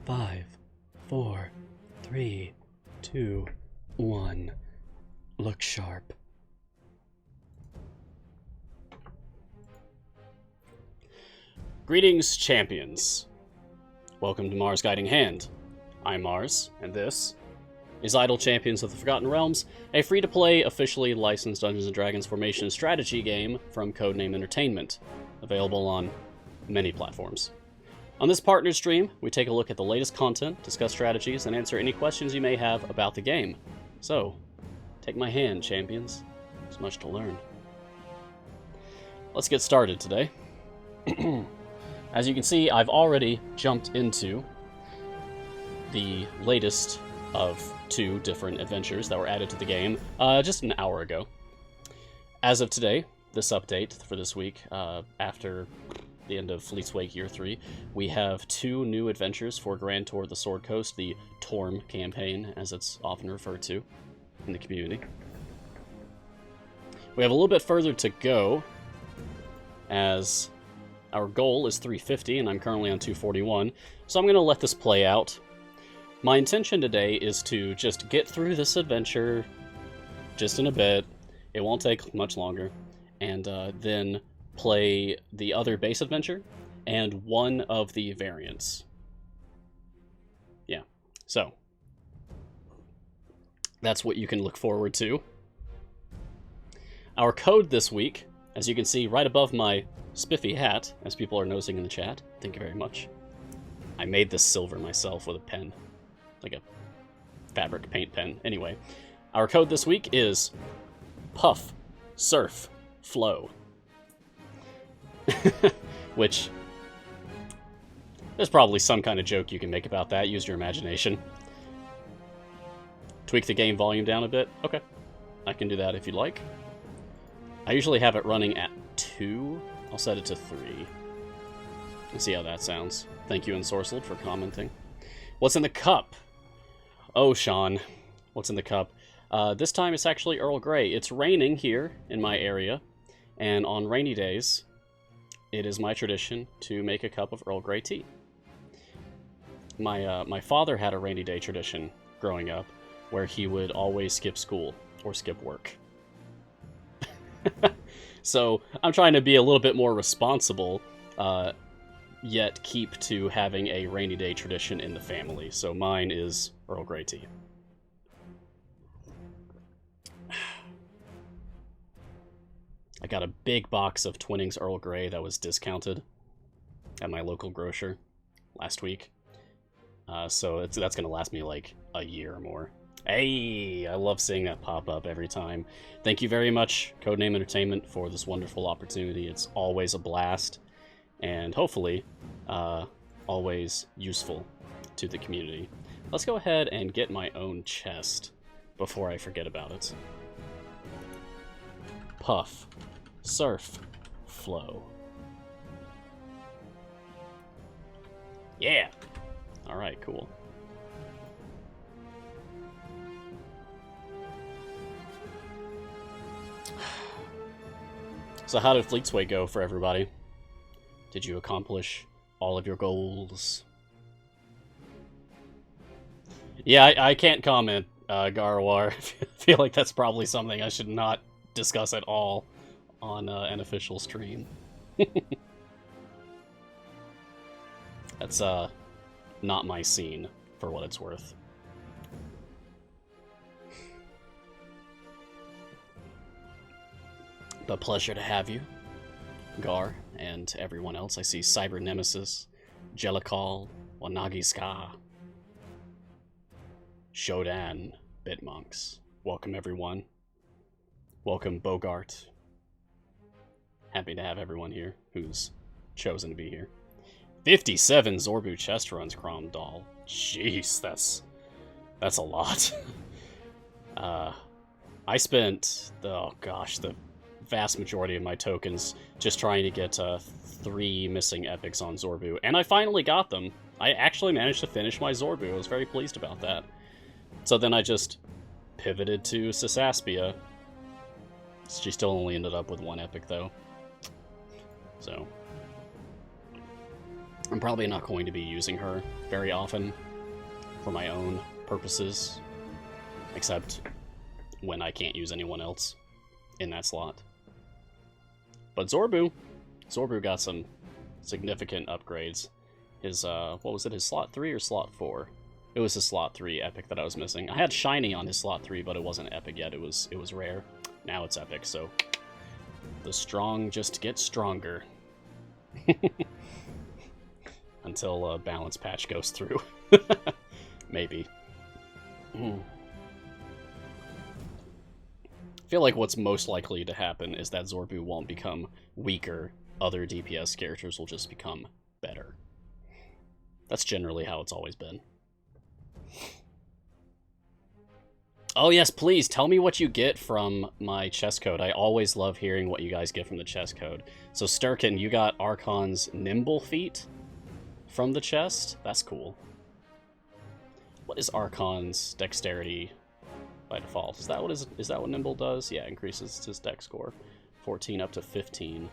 5, 4, 3, 2, 1. Look sharp. Greetings, champions. Welcome to Mars Guiding Hand. I'm Mars, and this is Idle Champions of the Forgotten Realms, a free-to-play, officially licensed Dungeons & Dragons formation strategy game from Codename Entertainment, available on many platforms. On this partner stream, we take a look at the latest content, discuss strategies, and answer any questions you may have about the game. So, take my hand, champions. There's much to learn. Let's get started today. As you can see, I've already jumped into the latest of 2 different adventures that were added to the game just an hour ago. As of today, this update for this week, after the end of Fleet's Wake Year 3, we have 2 new adventures for Grand Tour of the Sword Coast, the Torm campaign, as it's often referred to in the community. We have a little bit further to go, as our goal is 350, and I'm currently on 241, so I'm going to let this play out. My intention today is to just get through this adventure just in a bit. It won't take much longer, and then play the other base adventure and one of the variants. Yeah, so that's what you can look forward to. Our code this week, as you can see right above my spiffy hat, as people are nosing in the chat, thank you very much. I made this silver myself with a pen, like a fabric paint pen. Anyway, our code this week is Puff, Surf, Flow. Which, there's probably some kind of joke you can make about that. Use your imagination. Tweak the game volume down a bit. Okay, I can do that if you'd like. I usually have it running at 2. I'll set it to 3. And see how that sounds. Thank you, Ensorcelled, for commenting. What's in the cup? Oh, Sean. What's in the cup? This time it's actually Earl Grey. It's raining here in my area, and on rainy days, it is my tradition to make a cup of Earl Grey tea. My father had a rainy day tradition growing up where he would always skip school or skip work. So I'm trying to be a little bit more responsible, yet keep to having a rainy day tradition in the family. So mine is Earl Grey tea. I got a big box of Twinings Earl Grey that was discounted at my local grocer last week. So that's going to last me like a year or more. Hey, I love seeing that pop up every time. Thank you very much, Codename Entertainment, for this wonderful opportunity. It's always a blast, and hopefully always useful to the community. Let's go ahead and get my own chest before I forget about it. Puff, Surf, Flow. Yeah! Alright, cool. So how did Fleet's Way go for everybody? Did you accomplish all of your goals? Yeah, I can't comment, Garwar. I feel like that's probably something I should not discuss at all on an official stream. That's not my scene, for what it's worth. A pleasure to have you, Gar, and everyone else. I see Cyber Nemesis, Jellical, Wanagi Ska, Shodan, Bitmonks. Welcome, everyone. Welcome, Bogart. Happy to have everyone here who's chosen to be here. 57 Zorbu chest runs, Crom Doll. Jeez, that's a lot. I spent the vast majority of my tokens just trying to get 3 missing epics on Zorbu, and I finally got them. I actually managed to finish my Zorbu. I was very pleased about that. So then I just pivoted to Sisaspia. She still only ended up with 1 epic, though. So I'm probably not going to be using her very often for my own purposes, except when I can't use anyone else in that slot. But Zorbu got some significant upgrades. His, what was it, his slot 3 or slot 4? It was his slot 3 epic that I was missing. I had shiny on his slot 3, but it wasn't epic yet. It was rare. Now it's epic, so the strong just get stronger. Until a balance patch goes through. Maybe. I feel like what's most likely to happen is that Zorbu won't become weaker. Other DPS characters will just become better. That's generally how it's always been. Oh yes, please, tell me what you get from my chest code. I always love hearing what you guys get from the chest code. So Sturkin, you got Archon's Nimble feat from the chest? That's cool. What is Archon's Dexterity by default? Is that what Nimble does? Yeah, increases his dex score. 14 up to 15.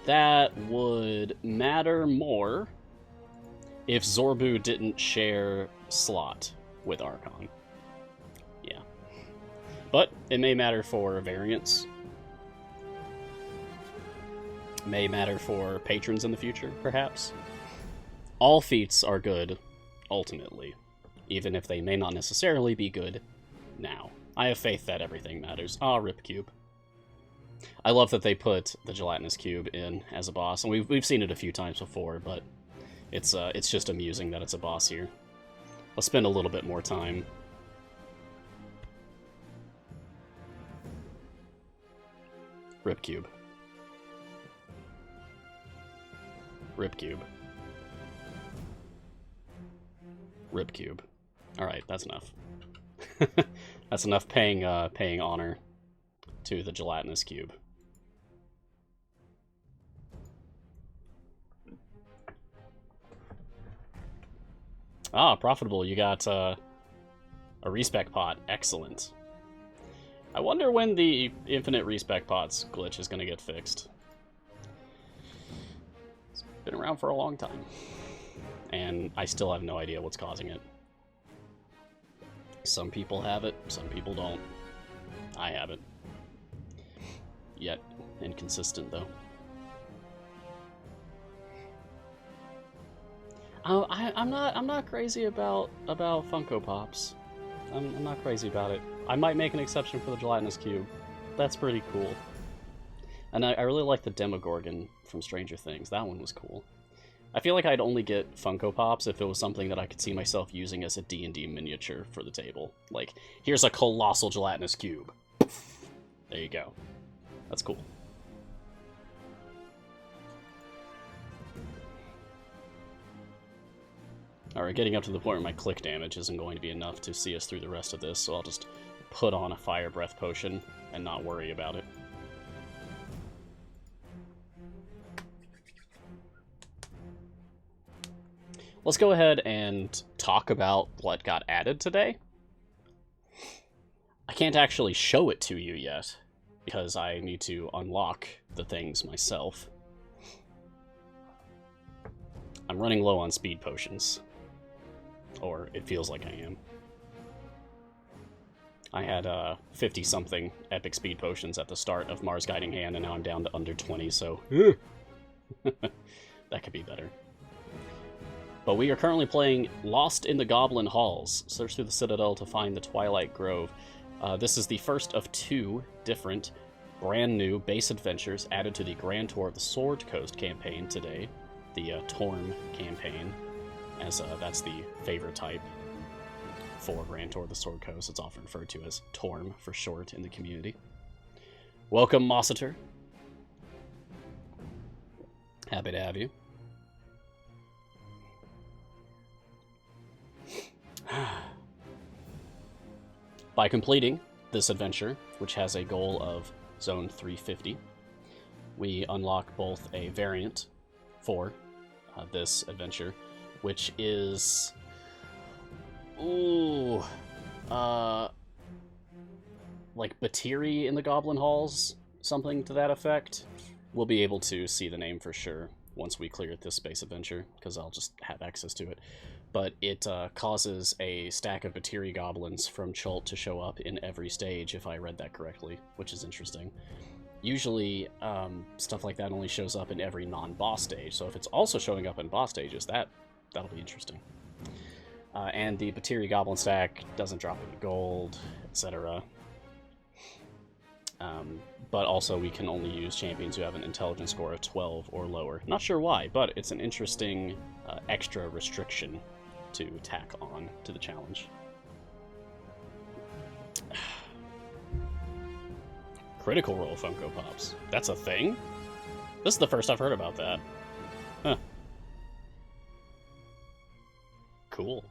That would matter more if Zorbu didn't share slot with Archon. Yeah. But it may matter for variants. May matter for patrons in the future, perhaps. All feats are good, ultimately, even if they may not necessarily be good now. I have faith that everything matters. Ah, Rip Cube. I love that they put the gelatinous cube in as a boss, and we've seen it a few times before, but it's just amusing that it's a boss here. Let's spend a little bit more time. Rip Cube. Rip Cube. Rip Cube. Alright, that's enough. That's enough paying honor to the gelatinous cube. Ah, profitable. You got a respec pot. Excellent. I wonder when the infinite respec pots glitch is going to get fixed. It's been around for a long time. And I still have no idea what's causing it. Some people have it, some people don't. I have it. Yet inconsistent, though. I'm not crazy about Funko Pops. I'm not crazy about it. I might make an exception for the gelatinous cube. That's pretty cool. And I really like the Demogorgon from Stranger Things. That one was cool. I feel like I'd only get Funko Pops if it was something that I could see myself using as a D&D miniature for the table. Like, here's a colossal gelatinous cube. There you go. That's cool. Alright, getting up to the point where my click damage isn't going to be enough to see us through the rest of this, so I'll just put on a Fire Breath potion and not worry about it. Let's go ahead and talk about what got added today. I can't actually show it to you yet, because I need to unlock the things myself. I'm running low on speed potions. Or it feels like I am. I had 50-something epic speed potions at the start of Mars Guiding Hand, and now I'm down to under 20, so that could be better. But we are currently playing Lost in the Goblin Halls. Search through the Citadel to find the Twilight Grove. This is the first of 2 different, brand new base adventures added to the Grand Tour of the Sword Coast campaign today. The Torm campaign, as that's the favor type for Grand Tour of the Sword Coast. It's often referred to as Torm for short in the community. Welcome, Mossiter. Happy to have you. By completing this adventure, which has a goal of Zone 350, we unlock both a variant for this adventure, which is like Puteri in the Goblin Halls, something to that effect. We'll be able to see the name for sure once we clear this space adventure, because I'll just have access to it. but it causes a stack of Puteri goblins from Chult to show up in every stage, if I read that correctly, which is interesting. Usually, stuff like that only shows up in every non-boss stage, so if it's also showing up in boss stages, that'll be interesting. And the Puteri goblin stack doesn't drop any gold, etc. But also we can only use champions who have an intelligence score of 12 or lower. Not sure why, but it's an interesting extra restriction to tack on to the challenge. Critical Role Funko Pops. That's a thing? This is the first I've heard about that. Huh. Cool.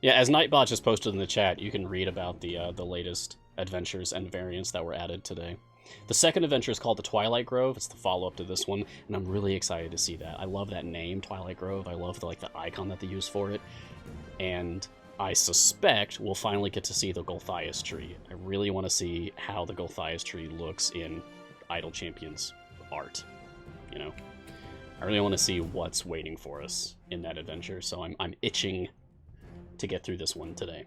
Yeah, as Nightbot just posted in the chat, you can read about the latest adventures and variants that were added today. The second adventure is called the Twilight Grove. It's the follow-up to this one, and I'm really excited to see that. I love that name, Twilight Grove. I love the icon that they use for it, and I suspect we'll finally get to see the Golthias tree. I really want to see how the Golthias tree looks in Idle Champions art. You know, I really want to see what's waiting for us in that adventure. So I'm itching to get through this one today.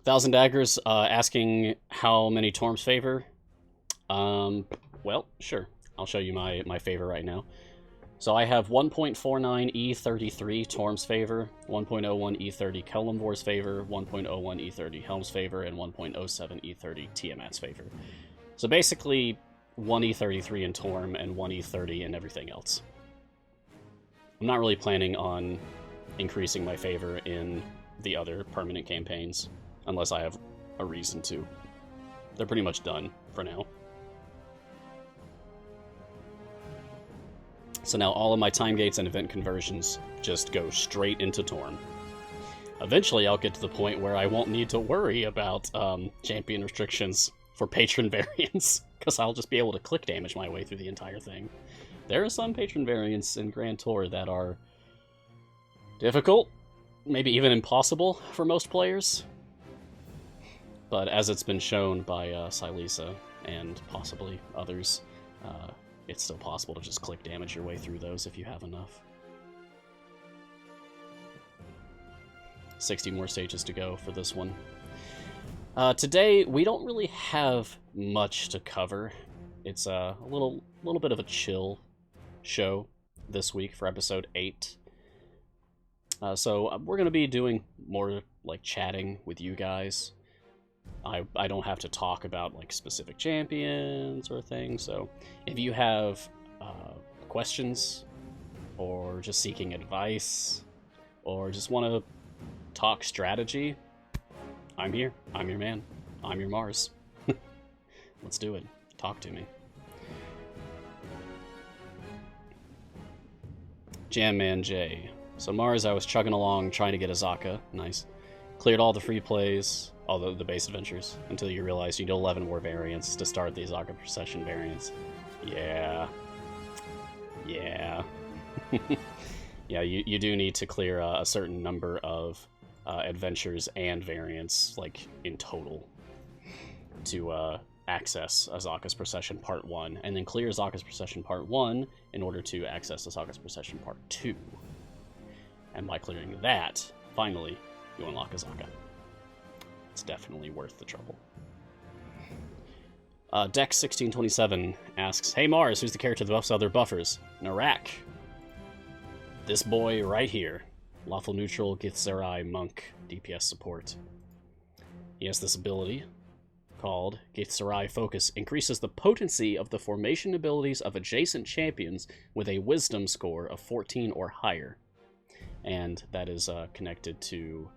Thousand Daggers asking how many Torms favor. Well, sure. I'll show you my favor right now. So I have 1.49 E33 Torms favor, 1.01 E30 Kelemvor's favor, 1.01 E30 Helm's favor, and 1.07 E30 Tiamat's favor. So basically 1 E33 in Torm and 1 E30 in everything else. I'm not really planning on increasing my favor in the other permanent campaigns, unless I have a reason to. They're pretty much done for now. So now all of my time gates and event conversions just go straight into Torm. Eventually I'll get to the point where I won't need to worry about champion restrictions for patron variants, because I'll just be able to click damage my way through the entire thing. There are some patron variants in Grand Tour that are difficult, maybe even impossible for most players. But as it's been shown by Silisa and possibly others, it's still possible to just click damage your way through those if you have enough. 60 more stages to go for this one. Today, we don't really have much to cover. It's a little bit of a chill show this week for episode 8. So we're going to be doing more like chatting with you guys. I don't have to talk about like specific champions or things, so if you have questions or just seeking advice or just want to talk strategy, I'm here. I'm your man. I'm your Mars. Let's do it. Talk to me. Jam Man J. So Mars, I was chugging along trying to get Azaka. Nice. Cleared all the free plays, all the base adventures, until you realize you need 11 more variants to start the Azaka Procession variants. Yeah. Yeah. Yeah, you do need to clear a certain number of adventures and variants, like, in total, to access Azaka's Procession Part 1, and then clear Azaka's Procession Part 1 in order to access Azaka's Procession Part 2. And by clearing that, finally, you unlock Azaka. It's definitely worth the trouble. Dex1627 asks, "Hey Mars, who's the character that buffs other buffers?" Narak. This boy right here. Lawful Neutral, Githzerai Monk, DPS support. He has this ability called Githzerai Focus. Increases the potency of the formation abilities of adjacent champions with a wisdom score of 14 or higher. And that is connected to...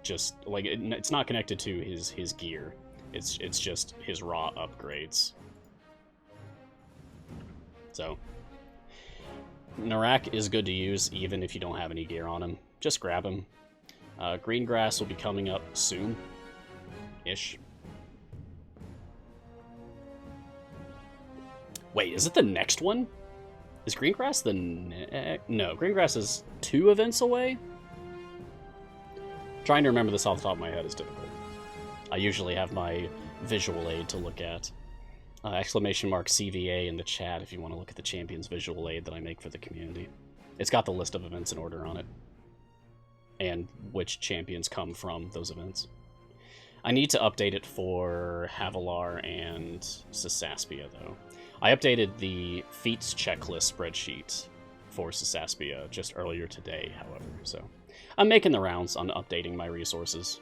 just, like, it's not connected to his gear. It's just his raw upgrades. So... Narak is good to use even if you don't have any gear on him. Just grab him. Green Grass will be coming up soon-ish. Wait, is it the next one? Is Green Grass the no, Green Grass is 2 events away? Trying to remember this off the top of my head is difficult. I usually have my visual aid to look at. exclamation mark CVA in the chat if you want to look at the Champions visual aid that I make for the community. It's got the list of events in order on it, and which champions come from those events. I need to update it for Havilar and Sasaspia, though. I updated the feats checklist spreadsheet for Sasaspia just earlier today, however, so I'm making the rounds on updating my resources.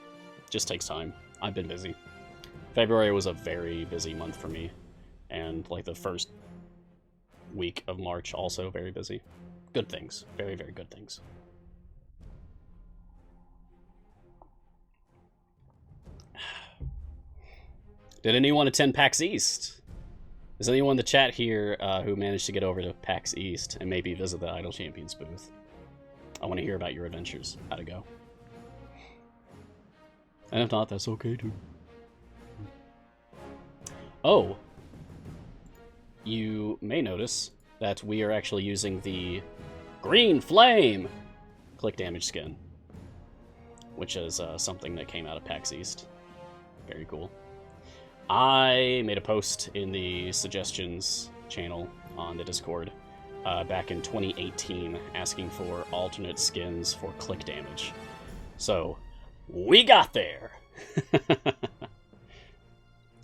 Just takes time. I've been busy. February was a very busy month for me, and like the first week of March also very busy. Good things. Very, very good things. Did anyone attend PAX East? Is anyone in the chat here who managed to get over to PAX East and maybe visit the Idle Champions booth? I want to hear about your adventures. How'd it go? And if not, that's okay too. Oh, you may notice that we are actually using the Green Flame click damage skin, which is something that came out of PAX East. Very cool. I made a post in the suggestions channel on the Discord back in 2018 asking for alternate skins for click damage. So, we got there!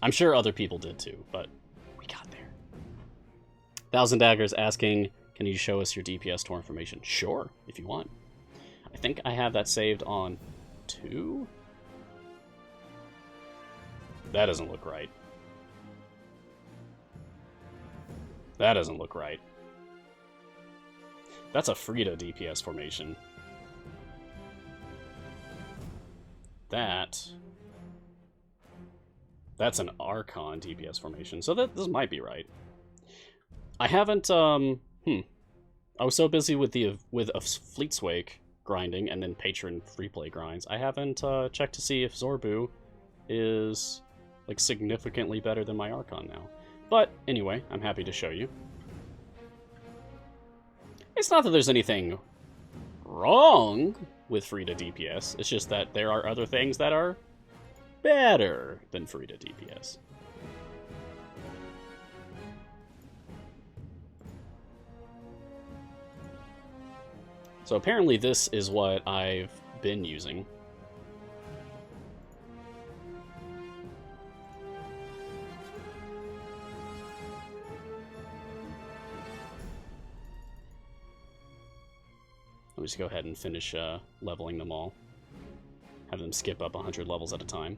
I'm sure other people did too, but we got there. Thousand Daggers asking, can you show us your DPS tour information? Sure, if you want. I think I have that saved on 2? That doesn't look right. That doesn't look right. That's a Frida DPS formation. That's an Archon DPS formation, so this might be right. I haven't, I was so busy with a Fleetswake grinding and then Patron freeplay grinds, I haven't checked to see if Zorbu is like significantly better than my Archon now. But anyway, I'm happy to show you. It's not that there's anything wrong with Frida DPS, it's just that there are other things that are better than Frida DPS. So apparently this is what I've been using. Let me just go ahead and finish leveling them all. Have them skip up 100 levels at a time.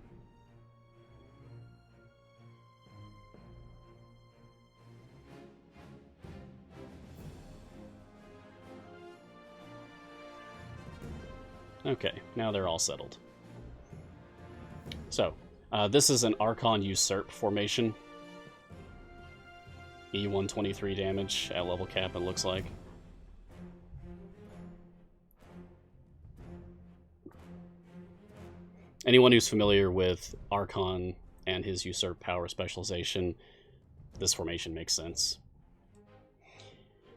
Okay, now they're all settled. So, this is an Archon Usurp formation. E123 damage at level cap, it looks like. Anyone who's familiar with Archon and his Usurp power specialization, this formation makes sense.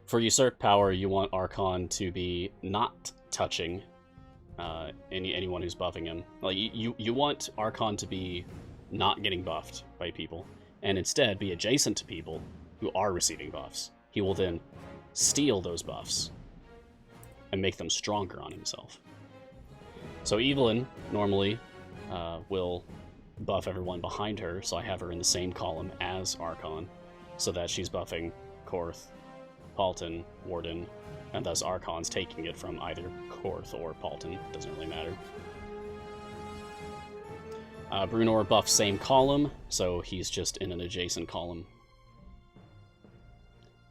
For Usurp power, you want Archon to be not touching anyone who's buffing him. Like you want Archon to be not getting buffed by people, and instead be adjacent to people who are receiving buffs. He will then steal those buffs and make them stronger on himself. So Evelyn normally will buff everyone behind her, so I have her in the same column as Archon, so that she's buffing Korth, Paulton, Warden, and thus Archon's taking it from either Korth or Paulton. Doesn't really matter. Brunor buffs same column, so he's just in an adjacent column.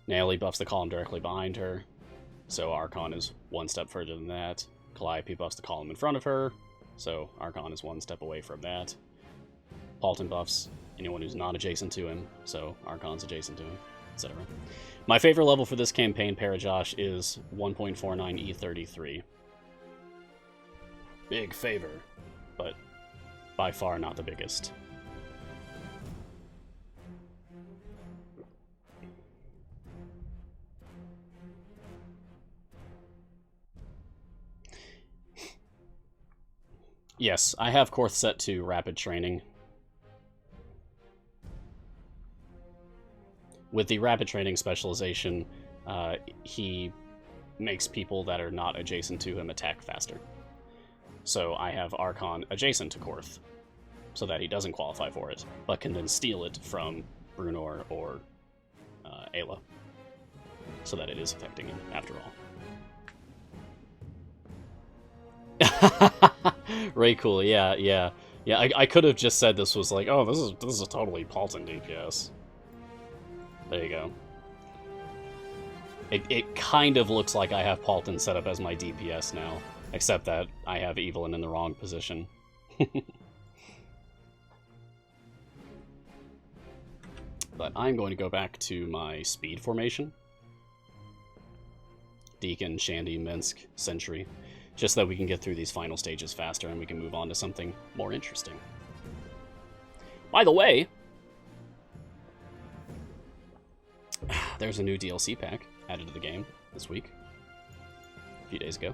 Naily buffs the column directly behind her, so Archon is one step further than that. Calliope buffs the column in front of her, so Archon is one step away from that. Paulton buffs anyone who's not adjacent to him, so Archon's adjacent to him, etc. My favorite level for this campaign, Parajosh, is 1.49 E33. Big favor, but by far not the biggest. Yes, I have Korth set to rapid training. with the rapid training specialization, he makes people that are not adjacent to him attack faster. So I have Archon adjacent to Korth, so that he doesn't qualify for it, but can then steal it from Brunor or Ayla, so that it is affecting him after all. Ray cool, yeah. I could have just said this was like, oh, this is a totally Paulton DPS. There you go. It kind of looks like I have Paulton set up as my DPS now, except that I have Evelyn in the wrong position. But I'm going to go back to my speed formation. Deacon, Shandy, Minsk, Sentry. Just so that we can get through these final stages faster and we can move on to something more interesting. By the way, there's a new DLC pack added to the game this week. A few days ago.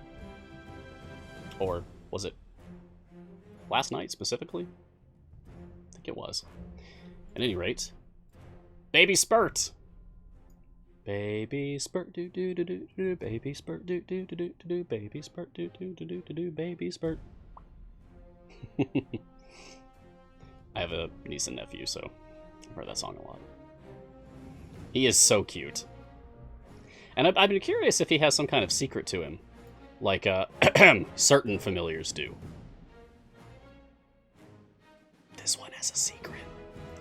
Or was it last night specifically? I think it was. At any rate, Baby Spurt! Baby Spurt, do do do do do, Baby Spurt, do do do do do, Baby Spurt, do do do do do, Baby Spurt. I have a niece and nephew, so I've heard that song a lot. He is so cute. And I've been curious if he has some kind of secret to him, like certain familiars do. This one has a secret.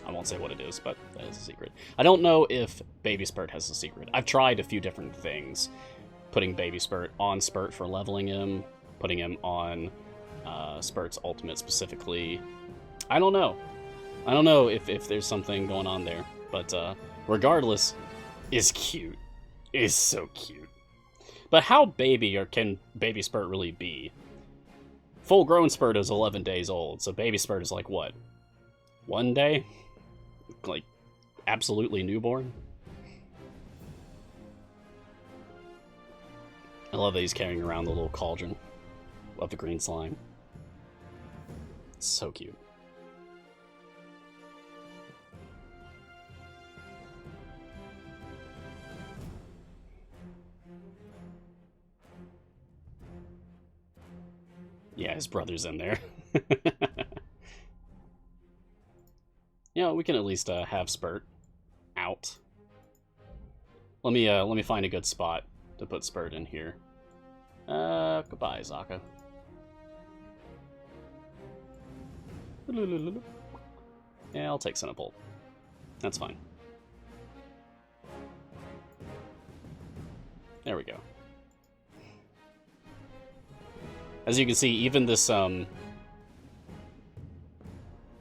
I won't say what it is, but that is a secret. I don't know if Baby Spurt has a secret. I've tried a few different things. Putting Baby Spurt on Spurt for leveling him, putting him on Spurt's ultimate specifically. I don't know. I don't know if there's something going on there, but regardless, is cute. Is so cute. But how baby or can Baby Spurt really be? Full-grown Spurt is 11 days old, so Baby Spurt is like what? 1 day? Like, absolutely newborn? I love that he's carrying around the little cauldron of the green slime. It's so cute. Yeah, his brother's in there. You know, we can at least have Spurt out. Let me find a good spot to put Spurt in here. Goodbye, Zaka. Yeah, I'll take Cinepult. That's fine. There we go. As you can see, even this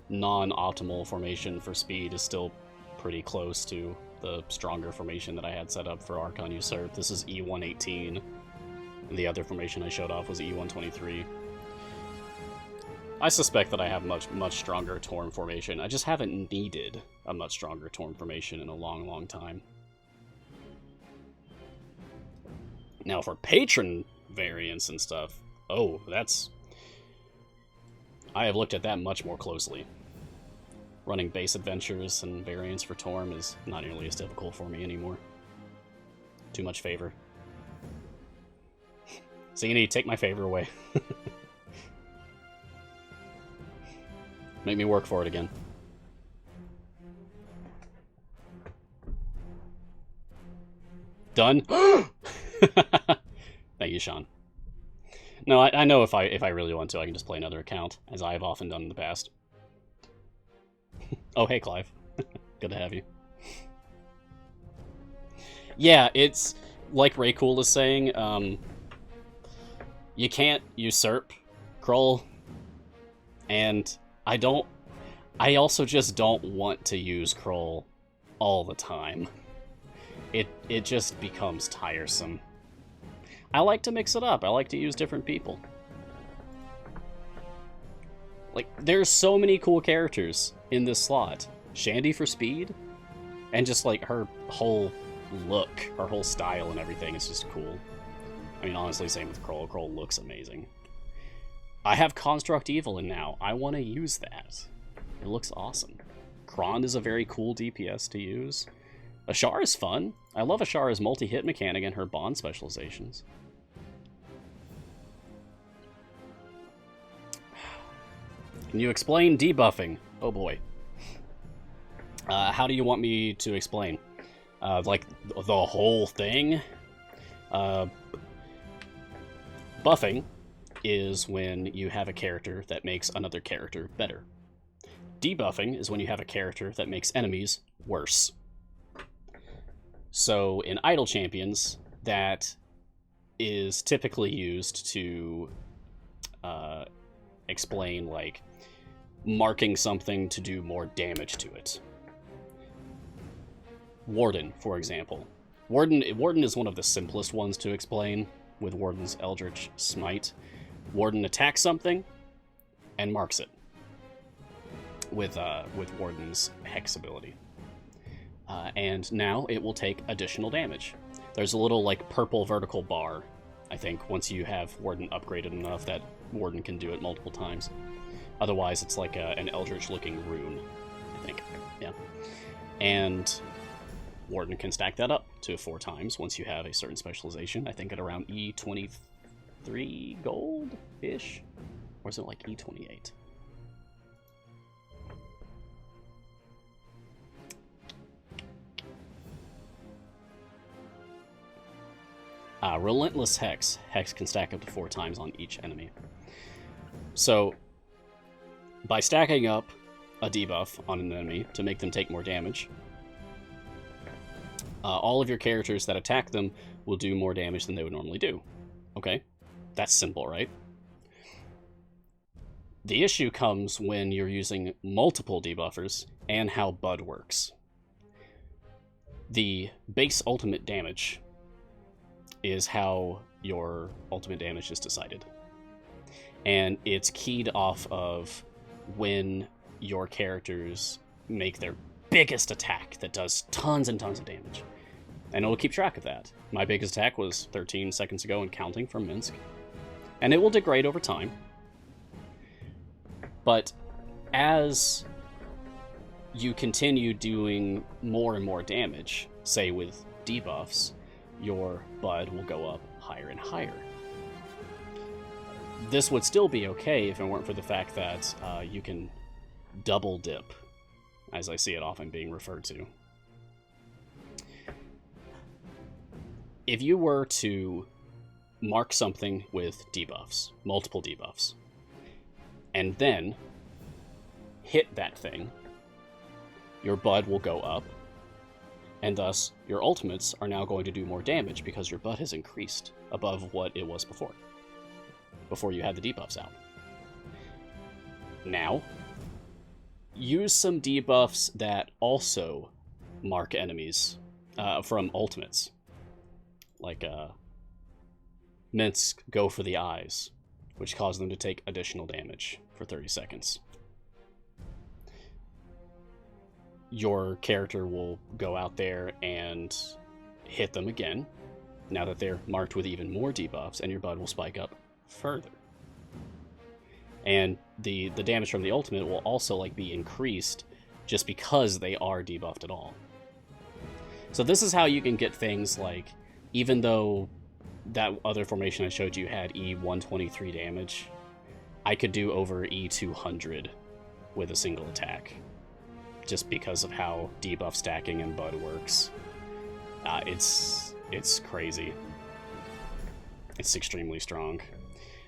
non-optimal formation for speed is still pretty close to the stronger formation that I had set up for Archon Usurp. This is E118, and the other formation I showed off was E123. I suspect that I have much stronger Torm formation. I just haven't needed a much stronger Torm formation in a long time. Now for patron variants and stuff, oh, I have looked at that much more closely. Running base adventures and variants for Torm is not nearly as difficult for me anymore. Too much favor. So you need to take my favor away. Make me work for it again. Done? Thank you, Sean. No, I know if I really want to, I can just play another account, as I have often done in the past. Oh, hey, Clive. Good to have you. Yeah, it's like Raycool is saying, you can't usurp Krull, and I also just don't want to use Krull all the time. It just becomes tiresome. I like to mix it up. I like to use different people. Like, there's so many cool characters in this slot. Shandy for speed, and just like her whole look, her whole style and everything is just cool. I mean, honestly, same with Krull. Krull looks amazing. I have Construct Evelyn now. I want to use that. It looks awesome. Kron is a very cool DPS to use. Ashar is fun. I love Ashar's multi-hit mechanic and her bond specializations. Can you explain debuffing? Oh boy. How do you want me to explain? Like, the whole thing? Buffing is when you have a character that makes another character better. Debuffing is when you have a character that makes enemies worse. So in idle champions, that is typically used to explain, like, marking something to do more damage to it. Warden, for example. Warden is one of the simplest ones to explain with Warden's Eldritch Smite. Warden attacks something and marks it with Warden's Hex ability. And now it will take additional damage. There's a little, like, purple vertical bar, I think, once you have Warden upgraded enough that Warden can do it multiple times. Otherwise, it's like an Eldritch-looking rune, I think. Yeah. And Warden can stack that up to 4 times once you have a certain specialization. I think at around E23 gold-ish? Or is it like E28? Relentless Hex. Hex can stack up to 4 times on each enemy. So, by stacking up a debuff on an enemy to make them take more damage, all of your characters that attack them will do more damage than they would normally do. Okay? That's simple, right? The issue comes when you're using multiple debuffers and how Bud works. The base ultimate damage is how your ultimate damage is decided. And it's keyed off of when your characters make their biggest attack that does tons and tons of damage. And it'll keep track of that. My biggest attack was 13 seconds ago and counting from Minsk. And it will degrade over time. But as you continue doing more and more damage, say with debuffs, your Bud will go up higher and higher. This would still be okay if it weren't for the fact that you can double dip, as I see it often being referred to. If you were to mark something with debuffs, multiple debuffs, and then hit that thing, your Bud will go up, and thus your ultimates are now going to do more damage because your Bud has increased above what it was before you had the debuffs out. Now, use some debuffs that also mark enemies from ultimates. Like Minsk Go for the Eyes, which cause them to take additional damage for 30 seconds. Your character will go out there and hit them again, now that they're marked with even more debuffs, and your Bud will spike up further. And the damage from the ultimate will also, like, be increased just because they are debuffed at all. So this is how you can get things like, even though that other formation I showed you had E123 damage, I could do over E200 with a single attack, just because of how debuff stacking and Bud works. It's crazy. It's extremely strong.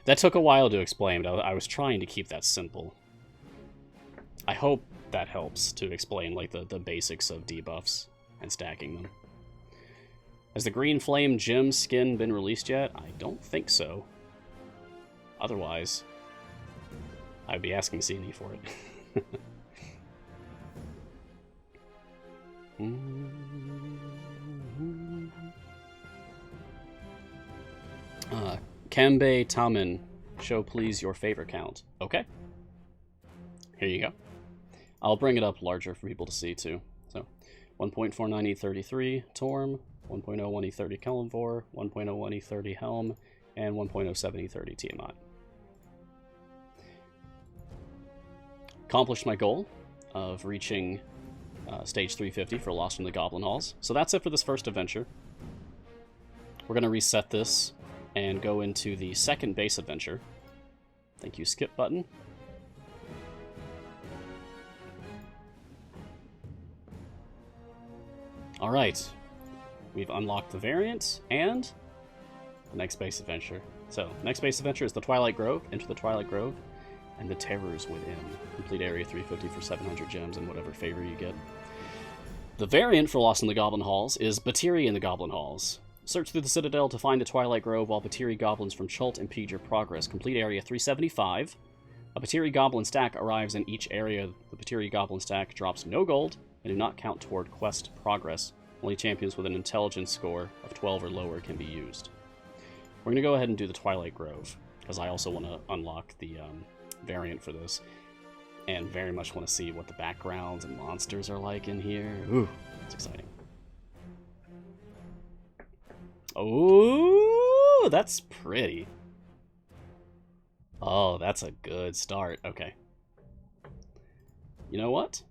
That took a while to explain, but I was trying to keep that simple. I hope that helps to explain, like, the basics of debuffs and stacking them. Has the Green Flame Gem skin been released yet? I don't think so. Otherwise, I'd be asking CNE for it. Kembe Tamen, show please your favor count. Okay. Here you go. I'll bring it up larger for people to see too. So 1.49 E33 Torm, 1.01 E30 Kelimvor, 1.01 E30 Helm, and 1.07 E30 Tiamat. Accomplished my goal of reaching stage 350 for Lost in the Goblin Halls. So that's it for this first adventure. We're going to reset this and go into the second base adventure. Thank you, skip button. Alright, we've unlocked the variant and the next base adventure. So, next base adventure is the Twilight Grove, Enter the Twilight Grove, and the Terrors Within. Complete area 350 for 700 gems and whatever favor you get. The variant for Lost in the Goblin Halls is Puteri in the Goblin Halls. Search through the Citadel to find the Twilight Grove while Puteri goblins from Chult impede your progress. Complete area 375. A Puteri goblin stack arrives in each area. The Puteri goblin stack drops no gold and do not count toward quest progress. Only champions with an intelligence score of 12 or lower can be used. We're going to go ahead and do the Twilight Grove, because I also want to unlock the variant for this, and very much want to see what the backgrounds and monsters are like in here. Ooh, it's exciting. Oh, that's pretty. Oh, that's a good start. Okay. You know what?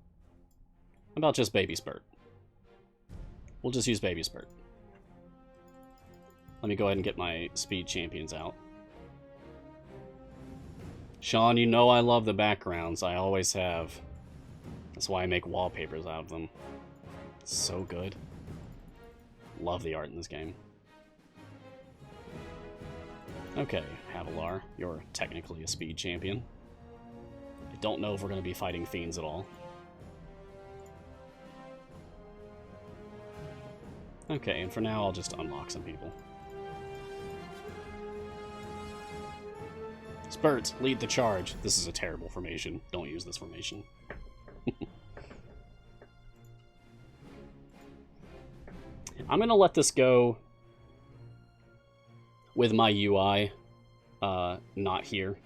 How about just Baby Spurt? We'll just use Baby Spurt. Let me go ahead and get my speed champions out. Sean, you know I love the backgrounds. I always have. That's why I make wallpapers out of them. It's so good. Love the art in this game. Okay, Havilar, you're technically a speed champion. I don't know if we're going to be fighting fiends at all. Okay, and for now I'll just unlock some people. Spurt, lead the charge. This is a terrible formation. Don't use this formation. I'm going to let this go with my UI not here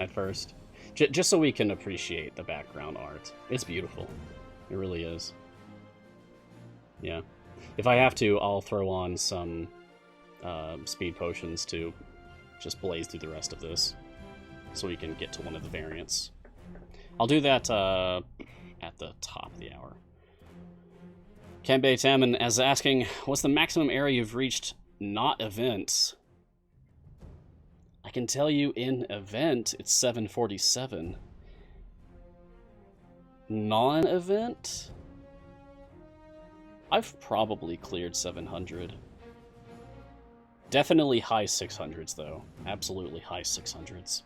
at first. Just so we can appreciate the background art. It's beautiful. It really is. Yeah. If I have to, I'll throw on some speed potions to just blaze through the rest of this, so we can get to one of the variants. I'll do that at the top of the hour. Kanbei Taman is asking, what's the maximum area you've reached not events? I can tell you in event, it's 747. Non-event? I've probably cleared 700. Definitely high 600s, though. Absolutely high 600s.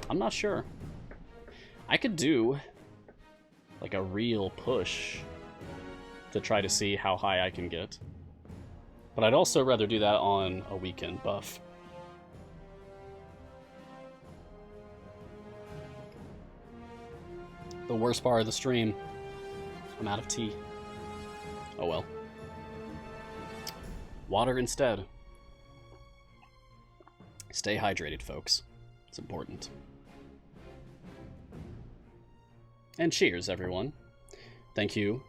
I'm not sure. I could do, like, a real push to try to see how high I can get. But I'd also rather do that on a weekend buff. The worst part of the stream. I'm out of tea. Oh well. Water instead. Stay hydrated, folks. It's important. And cheers, everyone. Thank you,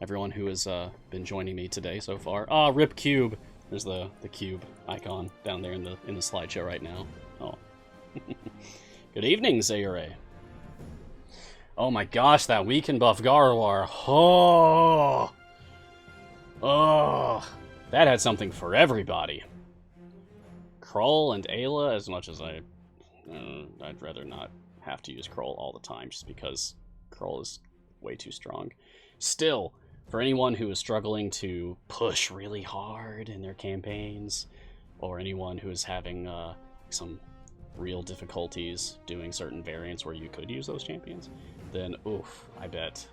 everyone who has been joining me today so far. Ah, Rip Cube. There's the cube icon down there in the slideshow right now. Oh. Good evening, Zayure. Oh my gosh, that weekend buff Garwar. Oh. Oh. That had something for everybody. Kroll and Ayla, as much as I'd rather not have to use Kroll all the time, just because Kroll is way too strong. Still, for anyone who is struggling to push really hard in their campaigns, or anyone who is having some real difficulties doing certain variants where you could use those champions, then oof, I bet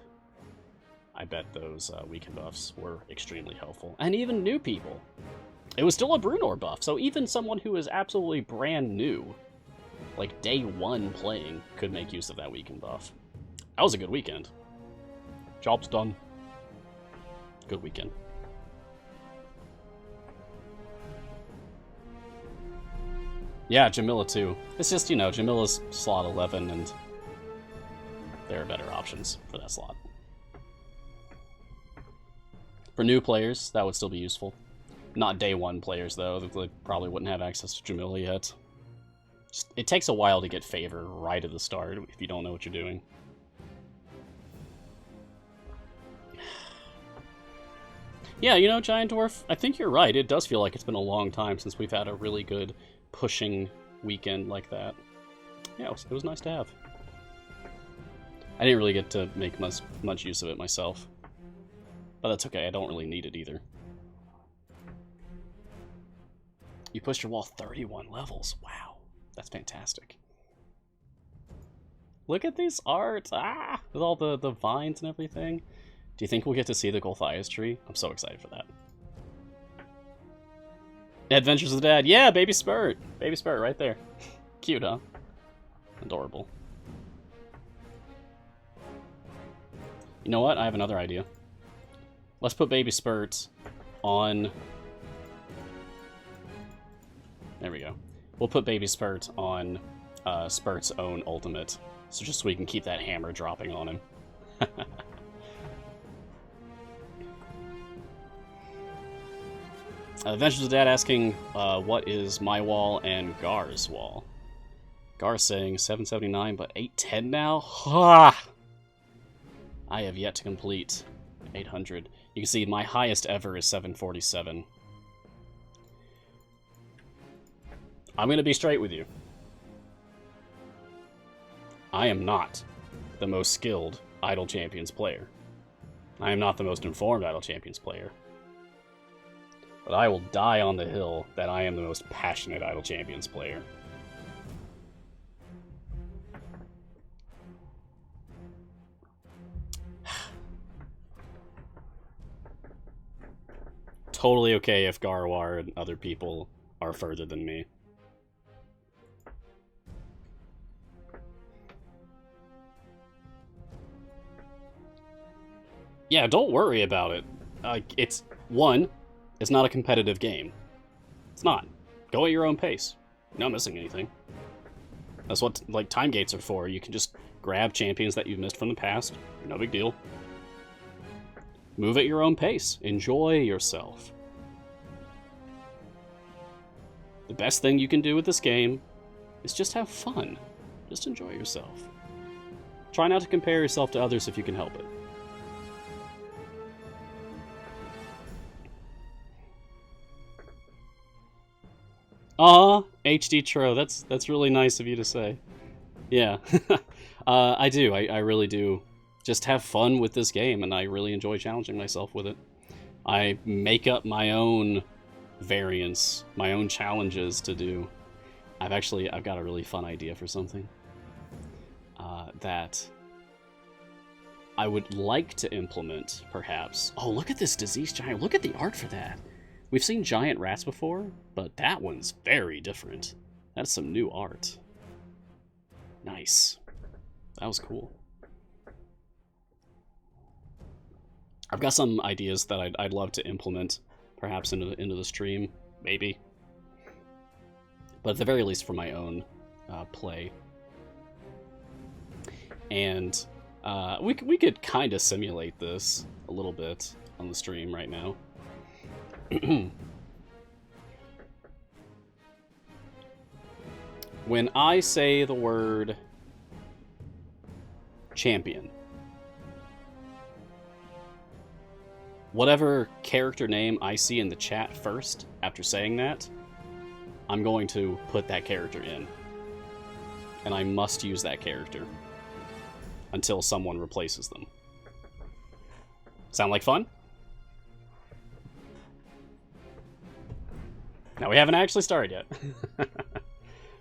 those weekend buffs were extremely helpful. And even new people. It was still a Brunor buff, so even someone who is absolutely brand new, like day one playing, could make use of that weekend buff. That was a good weekend. Job's done. Good weekend. Yeah, Jamila too. It's just, you know, Jamila's slot 11, and there are better options for that slot. For new players, that would still be useful. Not day one players, though. They probably wouldn't have access to Jamila yet. It takes a while to get favor right at the start if you don't know what you're doing. Yeah, you know, Giant Dwarf, I think you're right. It does feel like it's been a long time since we've had a really good pushing weekend like that. Yeah, it was nice to have. I didn't really get to make much use of it myself. But that's okay, I don't really need it either. You pushed your wall 31 levels. Wow, that's fantastic. Look at these arts! Ah! With all the vines and everything. Do you think we'll get to see the Golthias tree? I'm so excited for that. Adventures of Dad. Yeah, Baby Spurt! Baby Spurt right there. Cute, huh? Adorable. You know what? I have another idea. Let's put Baby Spurt on... There we go. We'll put Baby Spurt on Spurt's own ultimate. So just so we can keep that hammer dropping on him. Adventures of Dad asking, what is my wall and Gar's wall? Gar's saying 779, but 810 now? Ha! I have yet to complete 800. You can see my highest ever is 747. I'm going to be straight with you. I am not the most skilled Idle Champions player. I am not the most informed Idle Champions player. But I will die on the hill that I am the most passionate Idle Champions player. Totally okay if Garwar and other people are further than me. Yeah, don't worry about it. It's not a competitive game. It's not. Go at your own pace. You're not missing anything. That's what like time gates are for. You can just grab champions that you've missed from the past. No big deal. Move at your own pace. Enjoy yourself. The best thing you can do with this game is just have fun. Just enjoy yourself. Try not to compare yourself to others if you can help it. Aw, HD Tro, that's really nice of you to say. Yeah, I do. I really do. Just have fun with this game, and I really enjoy challenging myself with it. I make up my own variants, my own challenges to do. I've got a really fun idea for something that I would like to implement, perhaps. Oh, look at this disease giant. Look at the art for that. We've seen giant rats before, but that one's very different. That's some new art. Nice. That was cool. I've got some ideas that I'd love to implement, perhaps into the stream, maybe. But at the very least for my own play. And we could kind of simulate this a little bit on the stream right now. When I say the word champion, whatever character name I see in the chat first, after saying that, I'm going to put that character in. And I must use that character until someone replaces them. Sound like fun? Now, we haven't actually started yet.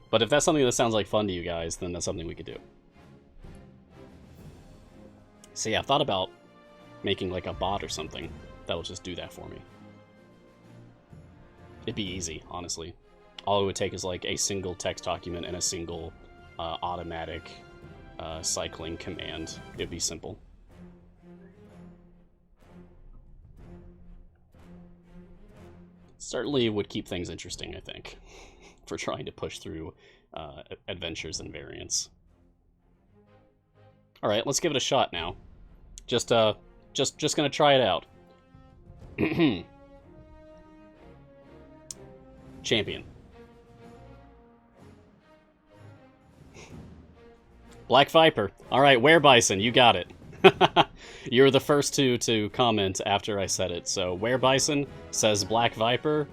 But if that's something that sounds like fun to you guys, then that's something we could do. See, I've thought about making like a bot or something that'll just do that for me. It'd be easy, honestly. All it would take is like a single text document and a single automatic cycling command. It'd be simple. Certainly would keep things interesting, I think, for trying to push through adventures and variants. All right, let's give it a shot now. Just gonna try it out. Champion. Black Viper. All right, Were Bison, you got it. You're the first to comment after I said it. So, Were Bison says Black Viper,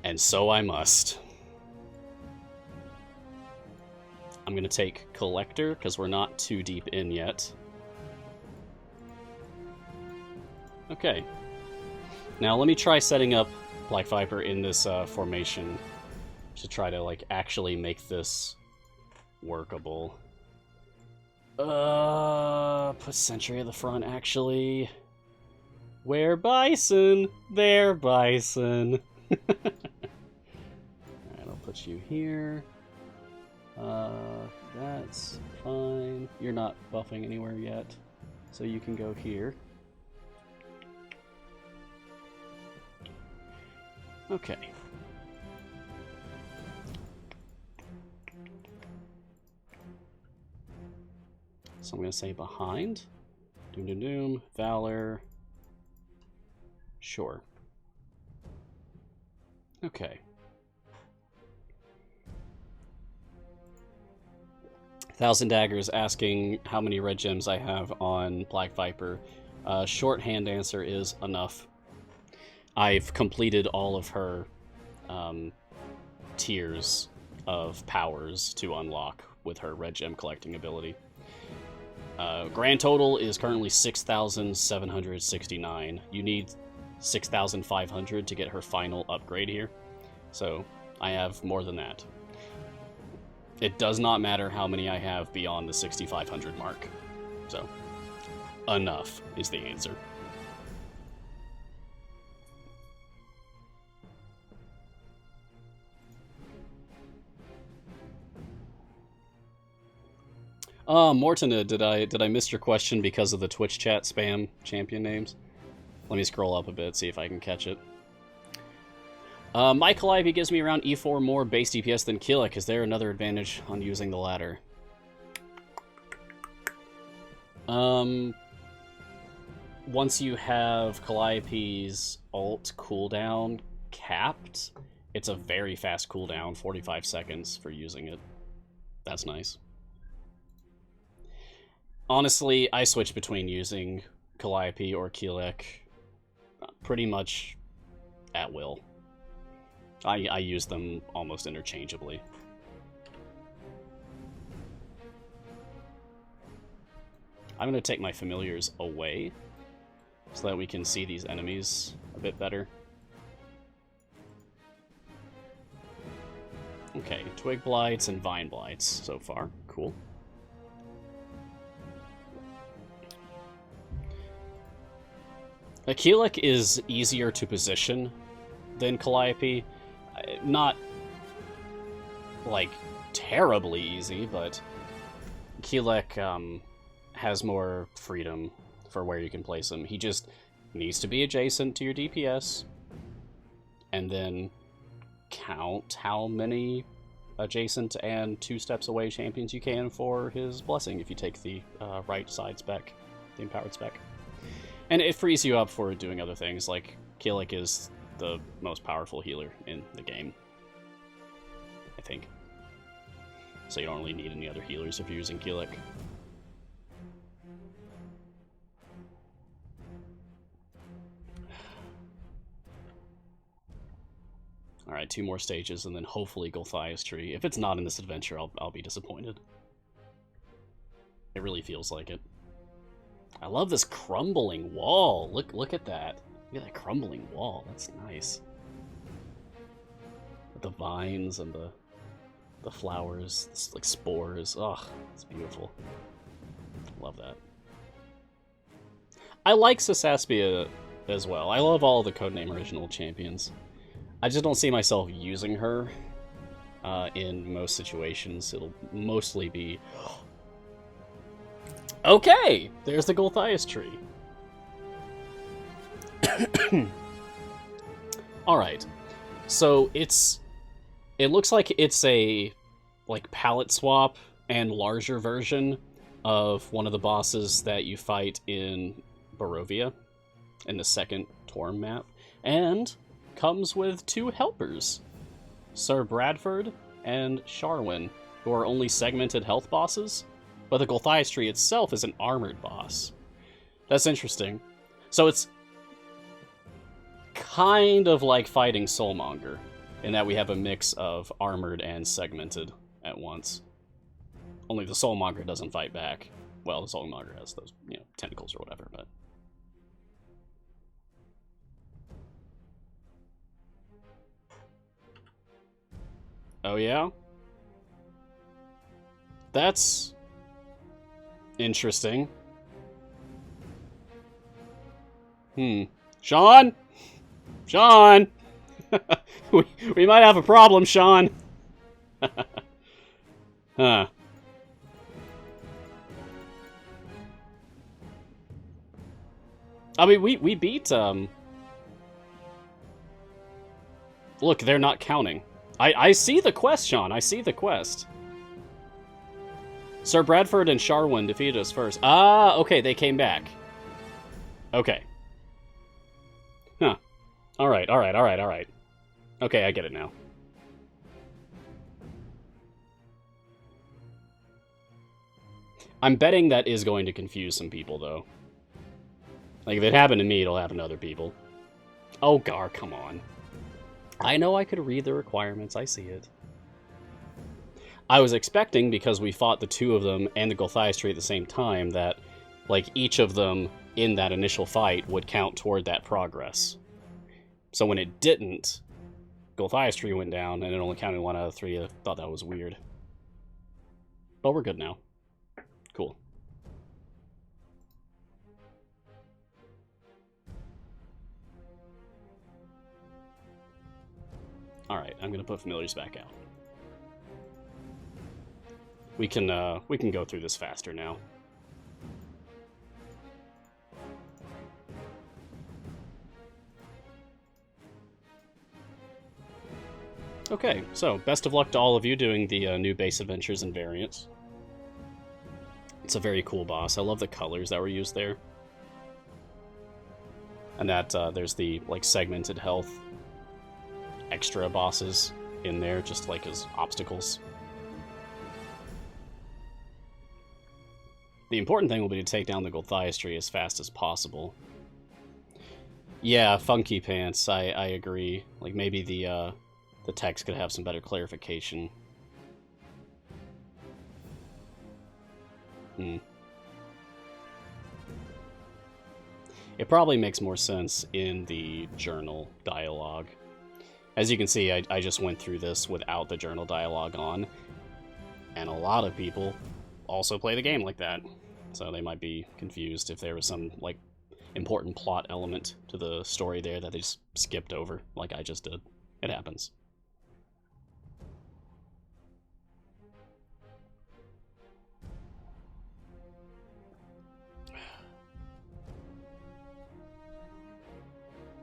and so I must. I'm going to take Collector, because we're not too deep in yet. Okay. Now, let me try setting up Black Viper in this formation to try to, like, actually make this workable. Put Sentry at the front, actually. Where Bison? There, Bison. Alright, I'll put you here. That's fine. You're not buffing anywhere yet, so you can go here. Okay. So I'm going to say behind. Doom, doom, doom. Valor. Sure. Okay. 1,000 Daggers asking how many red gems I have on Black Viper. Shorthand answer is enough. I've completed all of her tiers of powers to unlock with her red gem collecting ability. Grand total is currently 6,769. You need 6,500 to get her final upgrade here. So I have more than that. It does not matter how many I have beyond the 6,500 mark. So, enough is the answer. Mortona, did I miss your question because of the Twitch chat spam champion names? Let me scroll up a bit, see if I can catch it. My Calliope gives me around E4 more base DPS than Keelik. Is there another advantage on using the latter? Once you have Calliope's ult cooldown capped, it's a very fast cooldown, 45 seconds for using it. That's nice. Honestly, I switch between using Calliope or Keelik pretty much at will. I use them almost interchangeably. I'm going to take my familiars away so that we can see these enemies a bit better. Okay, Twig Blights and Vine Blights so far. Cool. Keelik is easier to position than Calliope. Not, like, terribly easy, but Keelik has more freedom for where you can place him. He just needs to be adjacent to your DPS, and then count how many adjacent and 2 steps away champions you can for his blessing if you take the right side spec, the empowered spec. And it frees you up for doing other things, like Keelik is the most powerful healer in the game, I think. So you don't really need any other healers if you're using Keelik. Alright, 2 more stages, and then hopefully Gulthias Tree. If it's not in this adventure, I'll be disappointed. It really feels like it. I love this crumbling wall. Look at that. Look at that crumbling wall. That's nice. With the vines and the flowers, it's like spores. Oh, it's beautiful. Love that. I like Sasaspia as well. I love all the Codename Original champions. I just don't see myself using her in most situations. It'll mostly be... Okay! There's the Gulthias Tree. Alright. So it looks like it's a palette swap and larger version of one of the bosses that you fight in Barovia in the second Torm map. And comes with 2 helpers, Sir Bradford and Sharwin, who are only segmented health bosses, but the Gulthias Tree itself is an armored boss. That's interesting. So it's kind of like fighting Soulmonger, in that we have a mix of armored and segmented at once. Only the Soulmonger doesn't fight back. Well, the Soulmonger has those, you know, tentacles or whatever, but... Oh, yeah? That's... interesting. Sean? Sean! we might have a problem, Sean. Huh. I mean, we beat, Look, they're not counting. I see the quest, Sean. I see the quest. Sir Bradford and Sharwin defeated us first. Ah, okay, they came back. Okay. Huh. Alright. Okay, I get it now. I'm betting that is going to confuse some people, though. Like, if it happened to me, it'll happen to other people. Oh, Gar, come on. I know I could read the requirements, I see it. I was expecting, because we fought the two of them and the Gulthias at the same time, that, like, each of them in that initial fight would count toward that progress. So when it didn't, Gulthias tree went down, and it only counted 1 out of 3. I thought that was weird. But we're good now. Cool. Alright, I'm gonna put familiars back out. We can go through this faster now. Okay, so best of luck to all of you doing the new base adventures and variants. It's a very cool boss. I love the colors that were used there. And that there's the, like, segmented health extra bosses in there, just like as obstacles. The important thing will be to take down the Gulthias tree as fast as possible. Yeah, Funky Pants, I agree. Like, maybe the text could have some better clarification. It probably makes more sense in the journal dialogue. As you can see, I just went through this without the journal dialogue on, and a lot of people also play the game like that. So they might be confused if there was some, like, important plot element to the story there that they just skipped over, like I just did. It happens.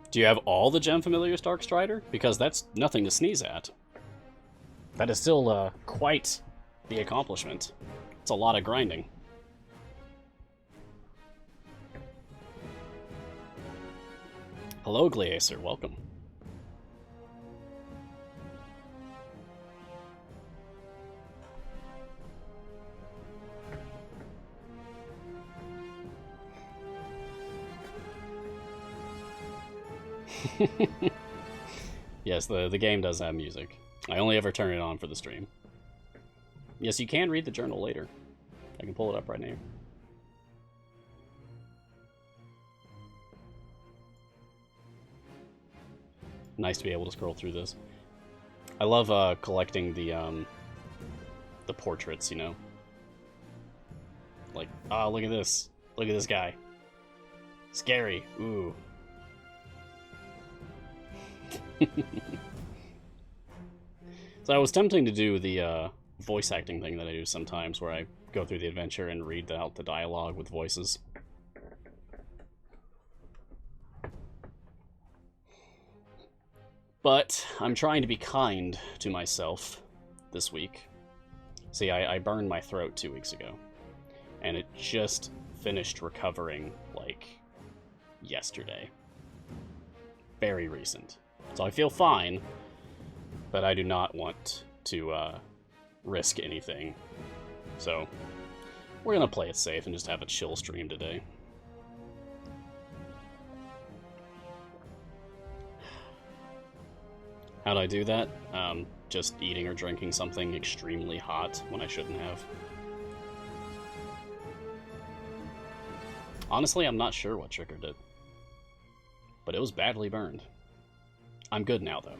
Do you have all the gem familiars, Dark Strider? Because that's nothing to sneeze at. That is still quite the accomplishment. It's a lot of grinding. Hello, Gleacer. Welcome. Yes, the game does have music. I only ever turn it on for the stream. Yes, you can read the journal later. I can pull it up right now. Nice to be able to scroll through this. I love collecting the portraits, you know? Like, oh, look at this. Look at this guy. Scary. Ooh. So I was tempting to do the voice acting thing that I do sometimes, where I go through the adventure and read out the dialogue with voices. But I'm trying to be kind to myself this week. See, I burned my throat 2 weeks ago, and it just finished recovering, like, yesterday. Very recent. So I feel fine, but I do not want to risk anything. So we're going to play it safe and just have a chill stream today. How'd I do that? Just eating or drinking something extremely hot when I shouldn't have. Honestly, I'm not sure what triggered it. But it was badly burned. I'm good now, though.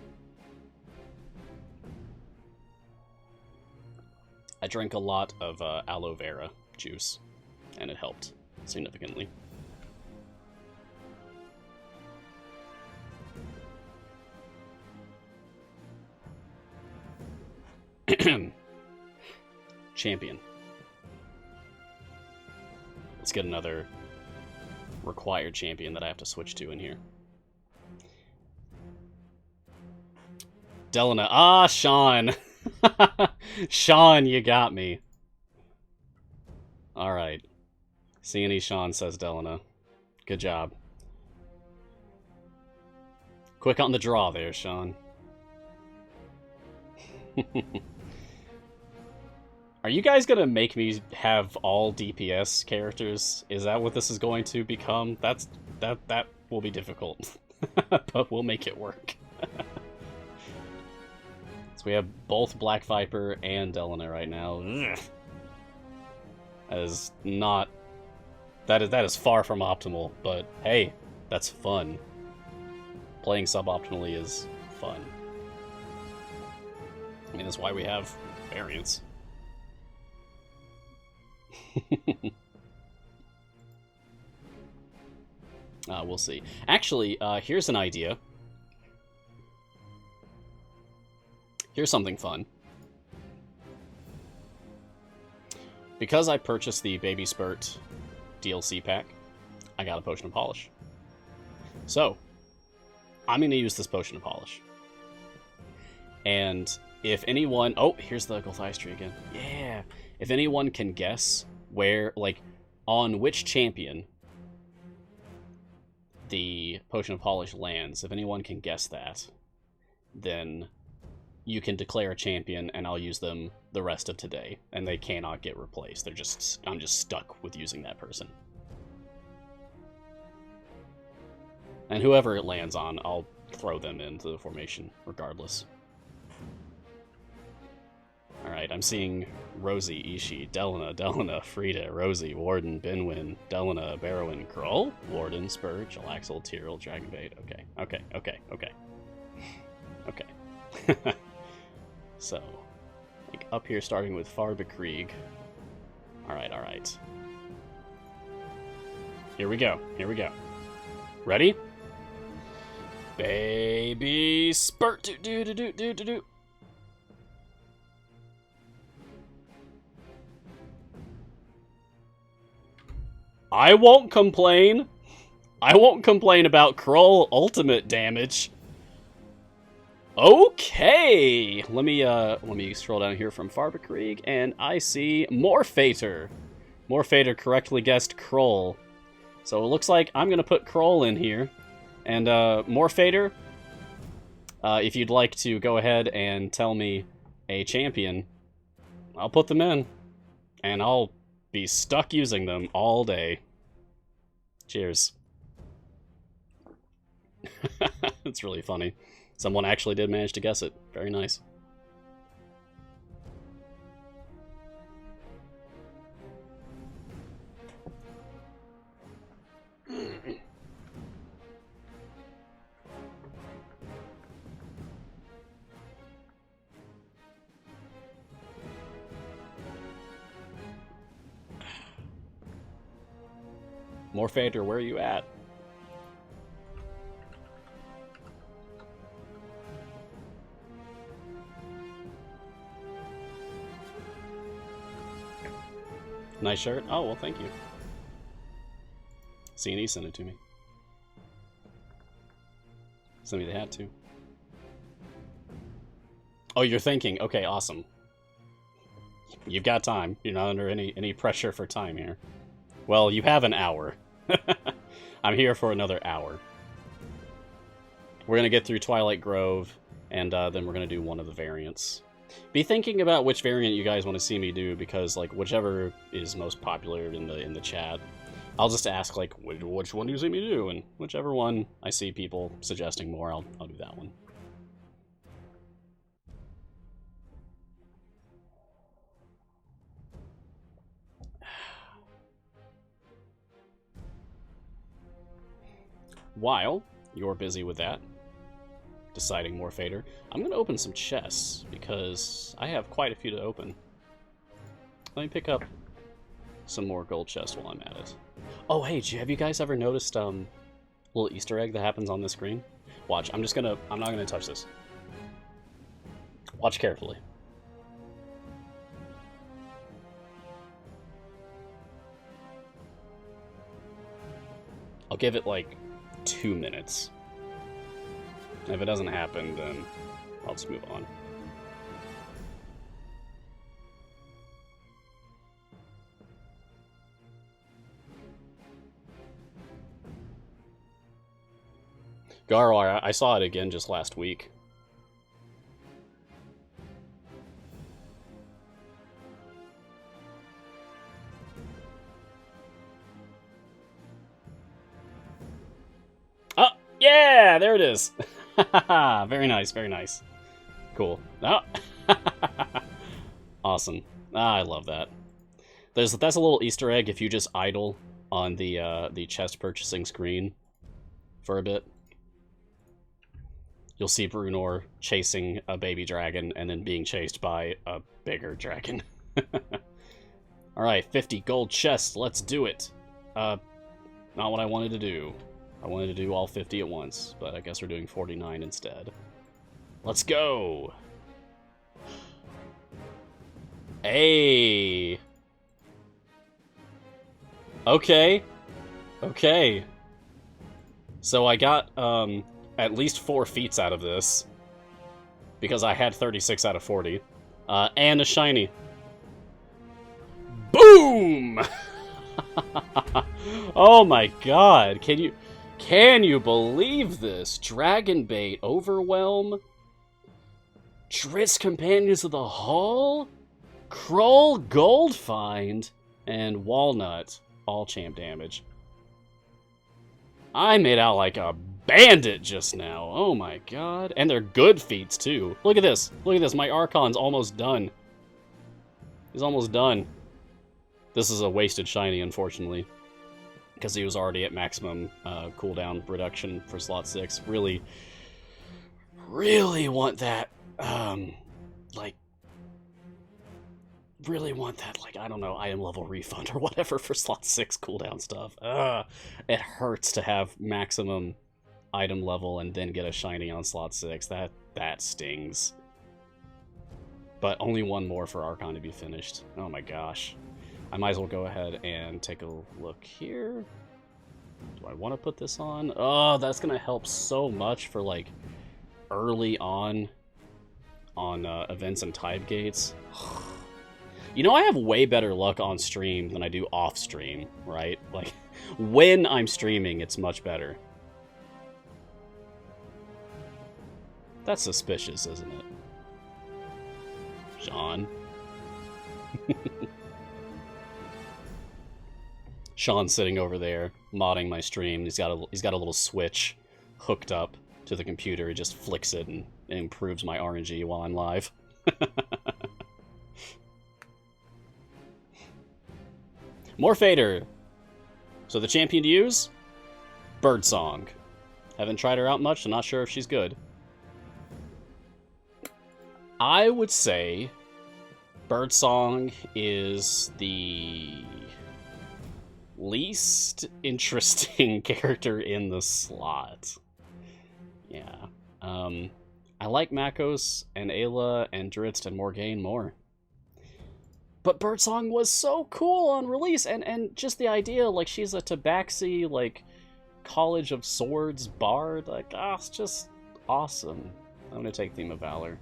I drank a lot of aloe vera juice, and it helped significantly. Champion. Let's get another required champion that I have to switch to in here. Delana. Ah, Sean. Sean, you got me. Alright. See any Sean, says Delana. Good job. Quick on the draw there, Sean. Are you guys gonna make me have all DPS characters? Is that what this is going to become? That will be difficult. But we'll make it work. So we have both Black Viper and Delana right now. Ugh. That is not... That is far from optimal, but hey, that's fun. Playing suboptimally is fun. I mean, that's why we have variants. We'll see. Actually, here's an idea. Here's something fun. Because I purchased the Baby Spurt DLC pack, I got a Potion of Polish. So, I'm going to use this Potion of Polish. And if anyone... Oh, here's the Gulthias tree again. Yeah! If anyone can guess where, like, on which champion the Potion of Polish lands, if anyone can guess that, then you can declare a champion, and I'll use them the rest of today, and they cannot get replaced. I'm just stuck with using that person. And whoever it lands on, I'll throw them into the formation, regardless. Alright, I'm seeing Rosie, Ishii, Delana, Frida, Rosie, Warden, Binwin, Delana, Barrowin, Krull, Warden, Spurge, Alaxel, Tyrell, Dragonbait. Okay. So, like, up here starting with Farbekrieg. Alright. Here we go. Ready? Baby Spurt! Do. I won't complain. I won't complain about Krull ultimate damage. Okay, let me scroll down here from Farbekrieg, and I see Morphater. Morphater correctly guessed Krull. So it looks like I'm gonna put Krull in here. And Morphater, if you'd like to go ahead and tell me a champion, I'll put them in. And I'll be stuck using them all day. Cheers. It's really funny. Someone actually did manage to guess it. Very nice. Morphater, where are you at? Nice shirt? Oh, well, thank you. C&E sent it to me. Sent me the hat, too. Oh, you're thinking. Okay, awesome. You've got time. You're not under any pressure for time here. Well, you have an hour. I'm here for another hour. We're going to get through Twilight Grove, and then we're going to do one of the variants. Be thinking about which variant you guys want to see me do, because, like, whichever is most popular in the chat, I'll just ask, like, which one do you see me do? And whichever one I see people suggesting more, I'll do that one. while you're busy with that, deciding more fader, I'm going to open some chests, because I have quite a few to open. Let me pick up some more gold chests while I'm at it. Oh, hey, have you guys ever noticed little Easter egg that happens on the screen? Watch, I'm not gonna touch this. Watch carefully. I'll give it like 2 minutes. And if it doesn't happen, then I'll just move on. Garwar, I saw it again just last week. Oh, yeah, there it is. Very nice, very nice. Cool. Oh. Awesome. I love that. That's a little Easter egg if you just idle on the chest purchasing screen for a bit. You'll see Brunor chasing a baby dragon and then being chased by a bigger dragon. Alright, 50 gold chests, let's do it. Not what I wanted to do. I wanted to do all 50 at once, but I guess we're doing 49 instead. Let's go! Hey! Okay. Okay. So I got, at least 4 feats out of this, because I had 36 out of 40, and a shiny. Boom! Oh my god, can you believe this? Dragon Bait, Overwhelm, Drit's Companions of the Hall, Kroll Gold Find, and Walnut, all champ damage. I made out like a bandit just now. Oh my god. And they're good feats, too. Look at this. Look at this. My Archon's almost done. He's almost done. This is a wasted shiny, unfortunately, because he was already at maximum cooldown reduction for slot 6. Really want that, really want that, I don't know, item level refund or whatever for slot 6 cooldown stuff. It hurts to have maximum item level and then get a shiny on slot 6. That stings. But only one more for Archon to be finished. Oh my gosh. I might as well go ahead and take a look here. Do I want to put this on? Oh, that's going to help so much for, early on events and type gates. You know, I have way better luck on stream than I do off stream, right? When I'm streaming, it's much better. That's suspicious, isn't it? Sean. Sean's sitting over there, modding my stream. He's got a little switch hooked up to the computer. He just flicks it and improves my RNG while I'm live. More fader. So the champion to use? Birdsong. Haven't tried her out much, so not sure if she's good. I would say Birdsong is the least interesting character in the slot. Yeah. I like Makos and Ayla and Dritz and Morgaine more. But Birdsong was so cool on release, and just the idea, she's a Tabaxi, College of Swords bard, it's just awesome. I'm gonna take Theme of Valor.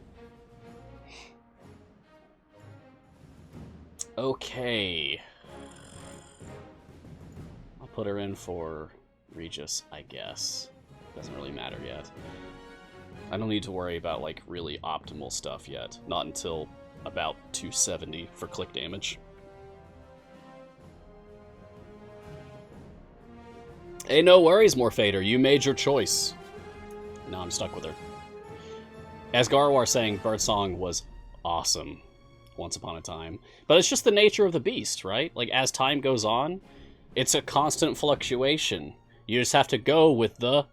Okay. I'll put her in for Regis, I guess. Doesn't really matter yet. I don't need to worry about, really optimal stuff yet. Not until about 270 for click damage. Hey, no worries, Morphader. You made your choice. Now I'm stuck with her. As Garwar saying, Birdsong was awesome once upon a time. But it's just the nature of the beast, right? As time goes on, it's a constant fluctuation. You just have to go with the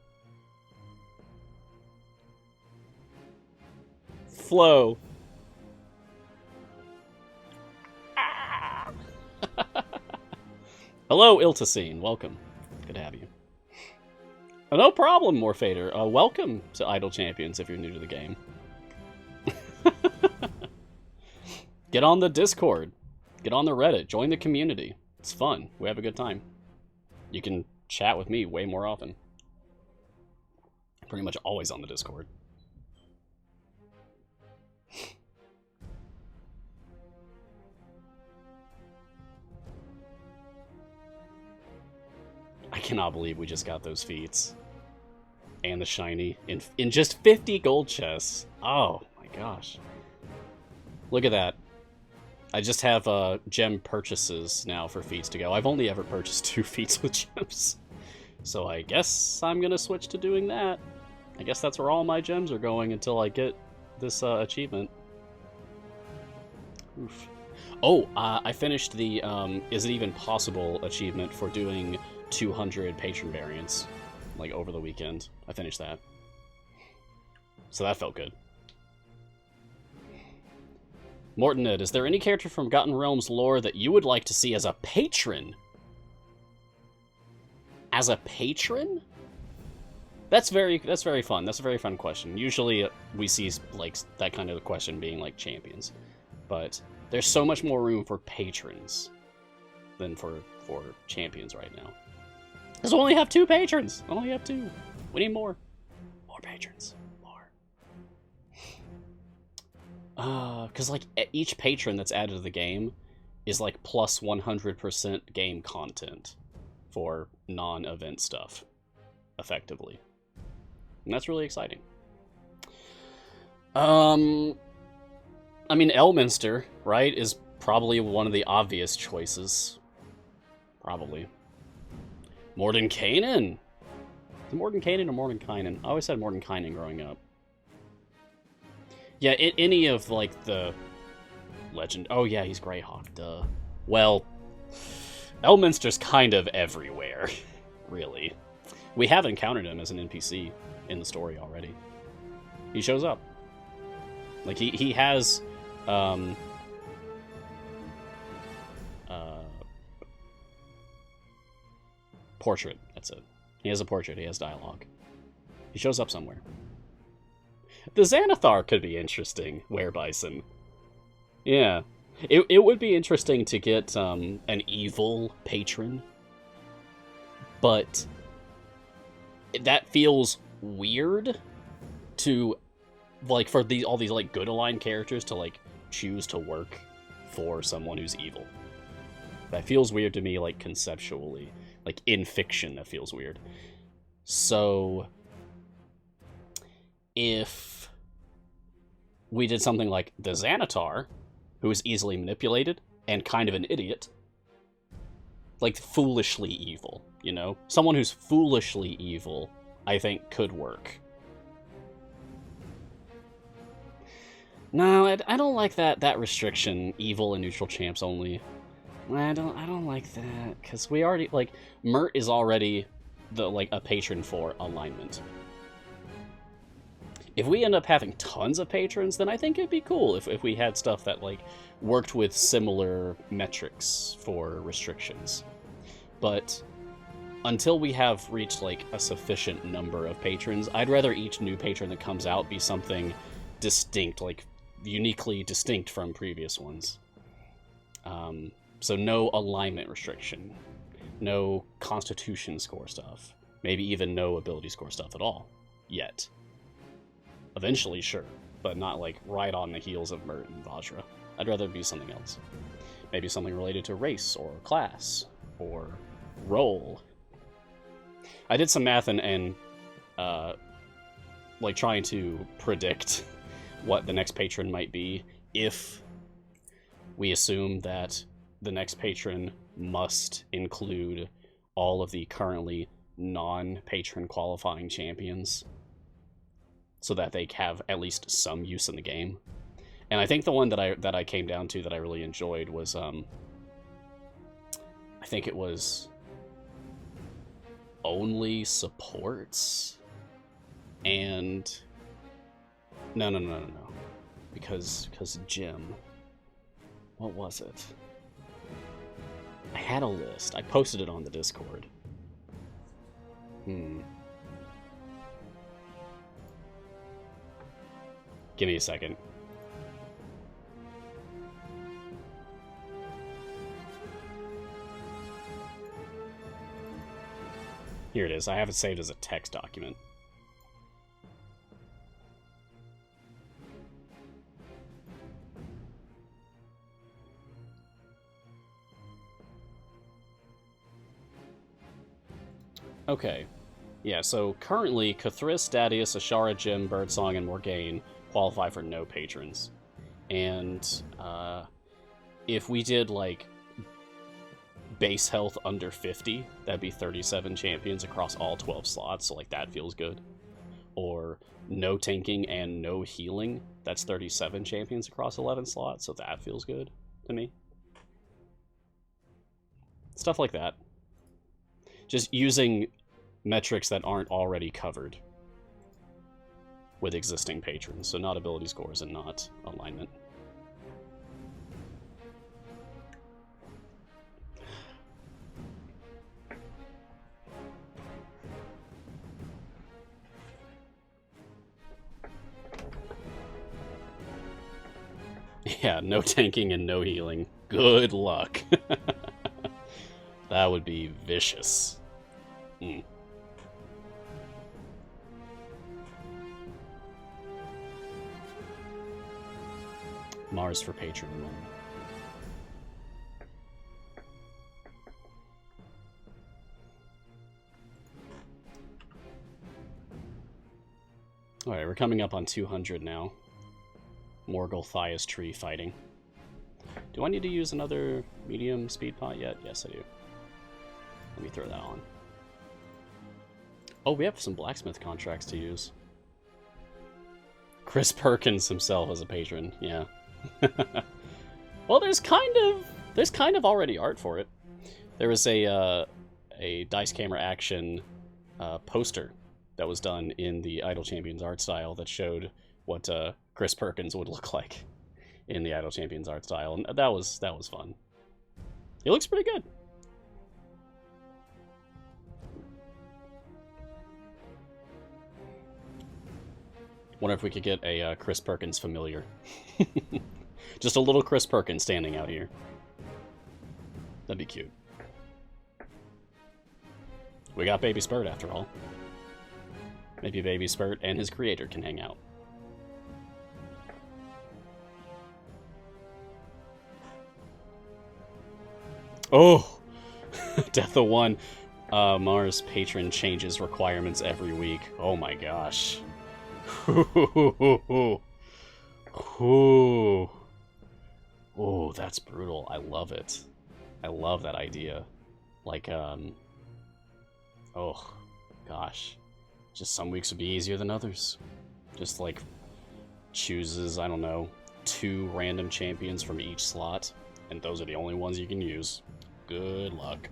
flow. Hello, Iltacine. Welcome. Good to have you. Oh, no problem, Morphader. Welcome to Idle Champions if you're new to the game. Get on the Discord. Get on the Reddit. Join the community. It's fun. We have a good time. You can chat with me way more often. I'm pretty much always on the Discord. I cannot believe we just got those feats. And the shiny in just 50 gold chests. Oh my gosh. Look at that. I just have gem purchases now for feats to go. I've only ever purchased 2 feats with gems. So I guess I'm gonna switch to doing that. I guess that's where all my gems are going until I get this achievement. Oof. Oh, I finished the Is It Even Possible achievement for doing 200 patron variants, like over the weekend. I finished that. So that felt good. Mortoned, is there any character from Forgotten Realms lore that you would like to see as a patron? As a patron? That's very fun. That's a very fun question. Usually we see like that kind of question being like champions. But there's so much more room for patrons than for champions right now. Because we only have 2 patrons. I only have 2. We need more. More patrons. Because like each patron that's added to the game is like plus 100% game content for non-event stuff, effectively. And that's really exciting. I mean, Elminster, right, is probably one of the obvious choices. Probably. Mordenkainen! Is it Mordenkainen or Mordenkainen? I always said Mordenkainen growing up. Yeah, any of, like, the legend... Oh, yeah, he's Greyhawk, duh. Well, Elminster's kind of everywhere, really. We have encountered him as an NPC in the story already. He shows up. Like, he has... portrait, that's it. He has a portrait, he has dialogue. He shows up somewhere. The Xanathar could be interesting, Werebison. Yeah. It would be interesting to get an evil patron. But that feels weird to, like, for all these like good aligned characters to like choose to work for someone who's evil. That feels weird to me, like, conceptually. Like, in fiction, that feels weird. So if we did something like the Xanatar, who is easily manipulated and kind of an idiot, like foolishly evil, you know? Someone who's foolishly evil, I think, could work. No, I don't like that restriction, evil and neutral champs only. I don't like that, because we already, like, Mert is already a patron for alignment. If we end up having tons of patrons, then I think it'd be cool if we had stuff that, like, worked with similar metrics for restrictions. But until we have reached, like, a sufficient number of patrons, I'd rather each new patron that comes out be something distinct, like, uniquely distinct from previous ones. So no alignment restriction, no constitution score stuff, maybe even no ability score stuff at all, yet. Eventually, sure, but not like right on the heels of Mert and Vajra. I'd rather it be something else. Maybe something related to race or class or role. I did some math and like trying to predict what the next patron might be if we assume that the next patron must include all of the currently non-patron qualifying champions so that they have at least some use in the game. And I think the one that I came down to that I really enjoyed was I think it was only supports, and no. Because Jim, what was it? I had a list. I posted it on the Discord. Give me a second. Here it is. I have it saved as a text document. Okay. Yeah, so currently, Cathris, Dadius, Ashara, Jim, Birdsong, and Morgaine qualify for no patrons. And if we did, like, base health under 50, that'd be 37 champions across all 12 slots, so, like, that feels good. Or no tanking and no healing, that's 37 champions across 11 slots, so that feels good to me. Stuff like that. Just using metrics that aren't already covered with existing patrons, so not ability scores and not alignment. Yeah, no tanking and no healing. Good luck. That would be vicious. Mars for patron one. Alright, we're coming up on 200 now. Morgul Thias tree fighting. Do I need to use another medium speed pot yet? Yes, I do. Let me throw that on. Oh, we have some blacksmith contracts to use. Chris Perkins himself as a patron, yeah. Well, there's kind of already art for it. There was a Dice Camera Action poster that was done in the Idle Champions art style that showed what Chris Perkins would look like in the Idle Champions art style, and that was fun. It looks pretty good. Wonder if we could get a Chris Perkins familiar. Just a little Chris Perkins standing out here. That'd be cute. We got Baby Spurt after all. Maybe Baby Spurt and his creator can hang out. Oh! Death of One. Mars patron changes requirements every week. Oh my gosh. Oh, that's brutal. I love it. I love that idea. Like, oh, gosh. Just some weeks would be easier than others. Just, like, chooses, I don't know, 2 random champions from each slot, and those are the only ones you can use. Good luck.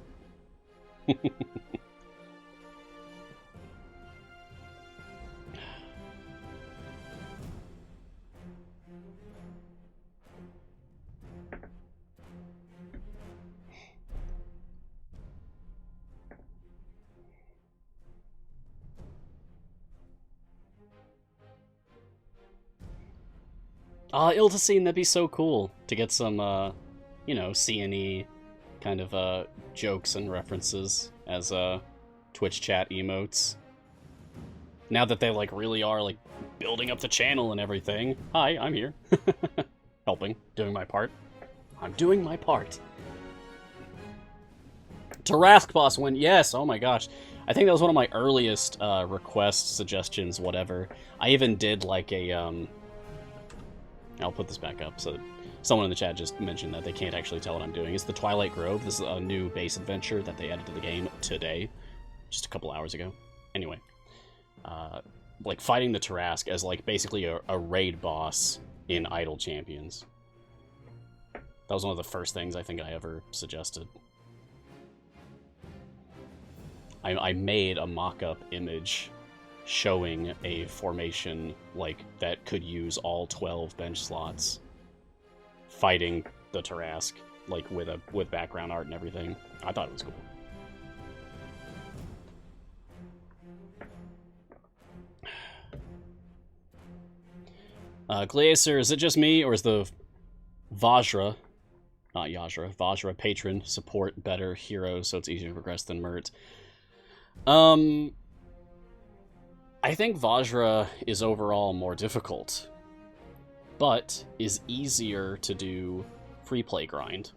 Iltacine, that'd be so cool to get some, you know, C&E kind of, jokes and references as, Twitch chat emotes. Now that they, like, really are, like, building up the channel and everything. Hi, I'm here. Helping, doing my part. I'm doing my part. Tarask boss win, yes, oh my gosh. I think that was one of my earliest, requests, suggestions, whatever. I even did, like, a, I'll put this back up so that someone in the chat just mentioned that they can't actually tell what I'm doing. It's the Twilight Grove. This is a new base adventure that they added to the game today, just a couple hours ago. Anyway, like fighting the Tarask as like basically a raid boss in Idle Champions. That was one of the first things I think I ever suggested. I made a mock-up image showing a formation like that could use all 12 bench slots fighting the Tarrasque, like with background art and everything. I thought it was cool. Glacier, is it just me, or is the Vajra, not Yajra, Vajra patron support better hero, so it's easier to progress than Mert? I think Vajra is overall more difficult, but is easier to do free play grind.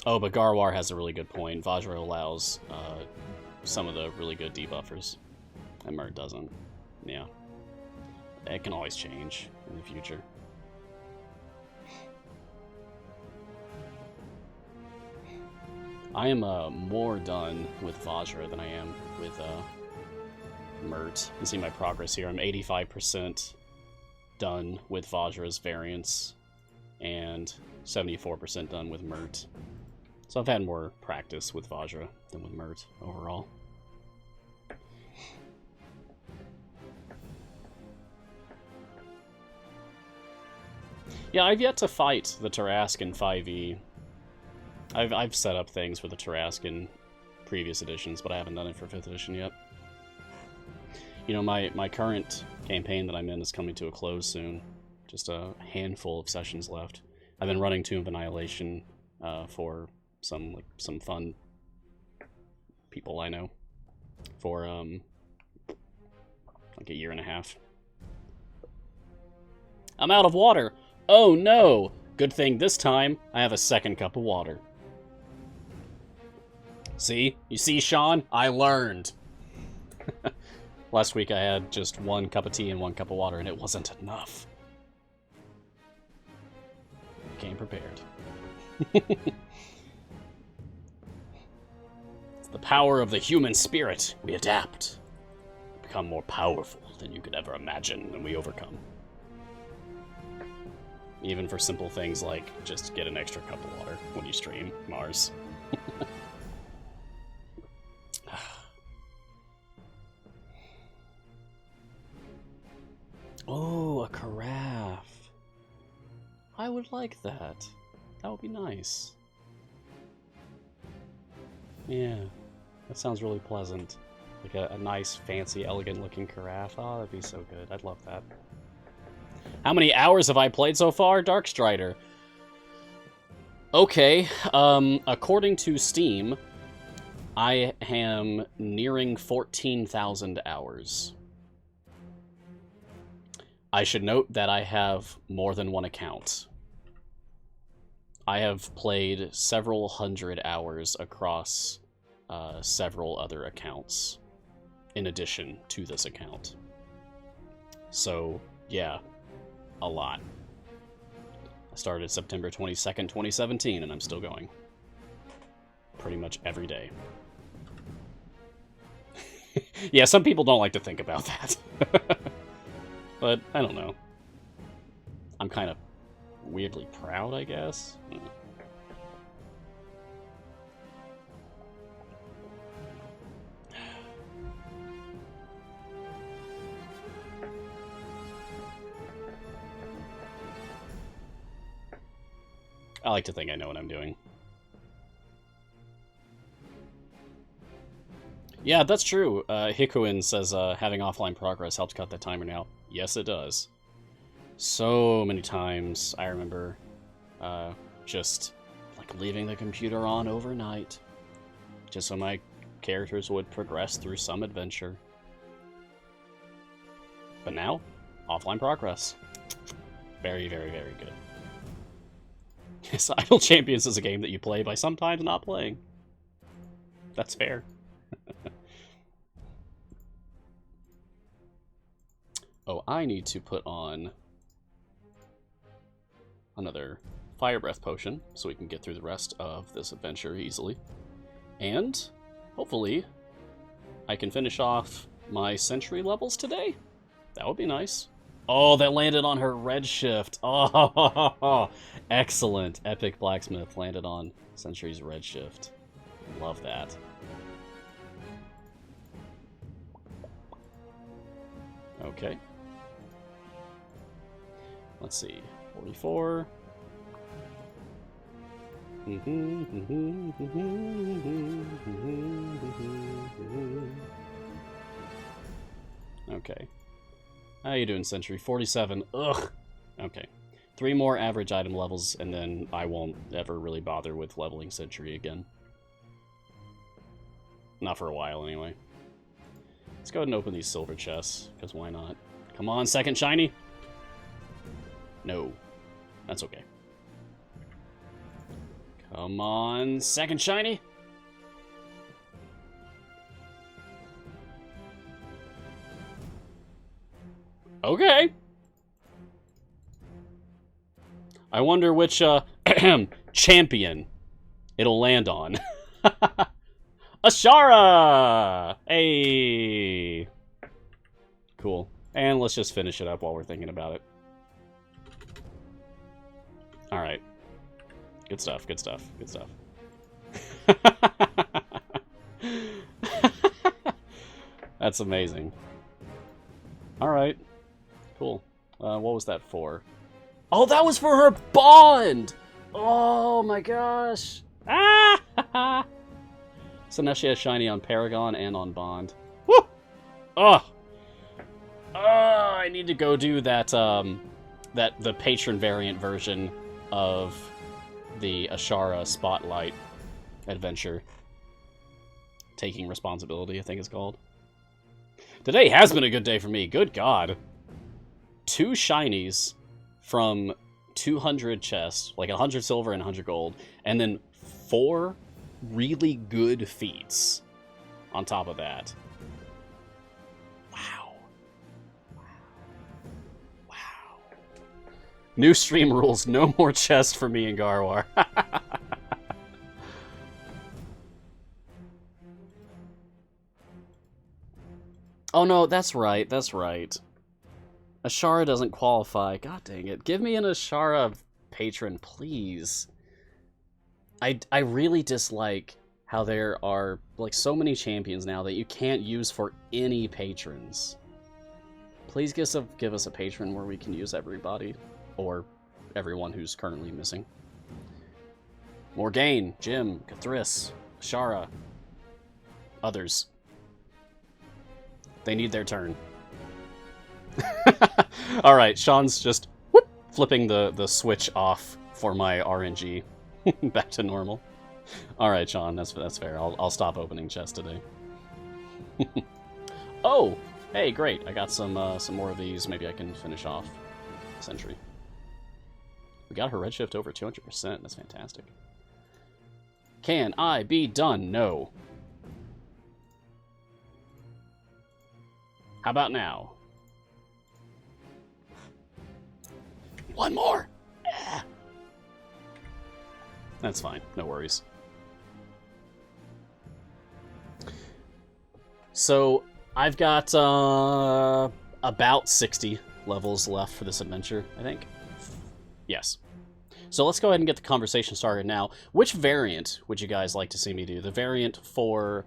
Oh, but Garwar has a really good point. Vajra allows some of the really good debuffers, and Mert doesn't. Yeah. It can always change in the future. I am more done with Vajra than I am with Mert. You can see my progress here. I'm 85% done with Vajra's variants and 74% done with Mert. So I've had more practice with Vajra than with Mert overall. Yeah, I've yet to fight the Tarrasque in 5e. I've set up things for the Tarrasque in previous editions, but I haven't done it for 5th edition yet. You know, my current campaign that I'm in is coming to a close soon. Just a handful of sessions left. I've been running Tomb of Annihilation for some fun people I know for like a year and a half. I'm out of water. Oh no! Good thing this time I have a second cup of water. See? You see, Sean? I learned. Last week I had just 1 cup of tea and 1 cup of water, and it wasn't enough. Came prepared. It's the power of the human spirit. We adapt. We become more powerful than you could ever imagine, and we overcome. Even for simple things like just get an extra cup of water when you stream Mars. Oh, a carafe. I would like that. That would be nice. Yeah, that sounds really pleasant. Like a nice, fancy, elegant-looking carafe. Oh, that'd be so good. I'd love that. How many hours have I played so far? Darkstrider. Okay, according to Steam, I am nearing 14,000 hours. I should note that I have more than one account. I have played several hundred hours across several other accounts in addition to this account. So, yeah, a lot. I started September 22nd, 2017, and I'm still going. Pretty much every day. Yeah, some people don't like to think about that. But, I don't know. I'm kind of weirdly proud, I guess. I like to think I know what I'm doing. Yeah, that's true. Hikuin says having offline progress helps cut that timer now. Yes, it does. So many times I remember just like leaving the computer on overnight just so my characters would progress through some adventure. But now, offline progress. Very, very, very good. Yes, Idle Champions is a game that you play by sometimes not playing. That's fair. Oh, I need to put on another Fire Breath potion so we can get through the rest of this adventure easily. And, hopefully, I can finish off my Sentry levels today. That would be nice. Oh, that landed on her redshift. Oh, excellent. Epic Blacksmith landed on Sentry's redshift. Love that. Okay. Let's see. 44. Okay. How you doing, Sentry? 47. Ugh. Okay. 3 more average item levels, and then I won't ever really bother with leveling Sentry again. Not for a while, anyway. Let's go ahead and open these silver chests, because why not? Come on, second shiny! No. That's okay. Come on, second shiny! Okay. I wonder which champion it'll land on. Ashara! Hey! Cool. And let's just finish it up while we're thinking about it. Alright. Good stuff, good stuff, good stuff. That's amazing. Alright. Cool. What was that for? Oh, that was for her bond! Oh my gosh! Ah! So now she has shiny on Paragon and on Bond. Woo! Oh! I need to go do that, the patron variant version of the Ashara Spotlight adventure. Taking Responsibility, I think it's called. Today has been a good day for me. Good God. 2 shinies from 200 chests, like 100 silver and 100 gold, and then 4 really good feats on top of that. Wow. Wow. New stream rules. No more chests for me and Garwar. Oh no, that's right, that's right. Ashara doesn't qualify. God dang it. Give me an Ashara patron, please. I really dislike how there are like so many champions now that you can't use for any patrons. Please give us a patron where we can use everybody, or everyone who's currently missing. Morgane, Jim, Cathris, Ashara, others. They need their turn. Alright, Sean's just whoop, flipping the switch off for my RNG. Back to normal. Alright, Sean, that's fair. I'll stop opening chests today. Oh! Hey, great. I got some more of these. Maybe I can finish off Sentry. We got her redshift over 200%. That's fantastic. Can I be done? No. How about now? One more! Ah. That's fine. No worries. So, I've got about 60 levels left for this adventure, I think. Yes. So let's go ahead and get the conversation started now. Which variant would you guys like to see me do? The variant for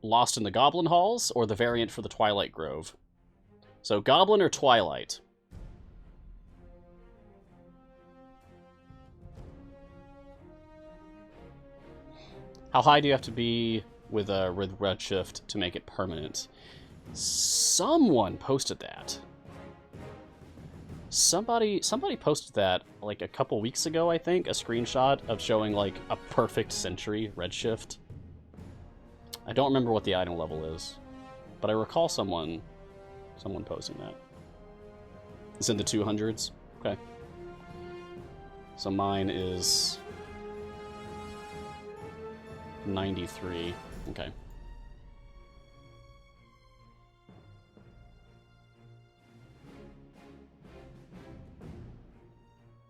Lost in the Goblin Halls, or the variant for the Twilight Grove? So, Goblin or Twilight? How high do you have to be with redshift to make it permanent? Someone posted that. Somebody posted that like a couple weeks ago, I think, a screenshot of showing like a perfect Sentry redshift. I don't remember what the item level is, but I recall someone posting that. It's in the 200s. Okay. So mine is 93. Okay.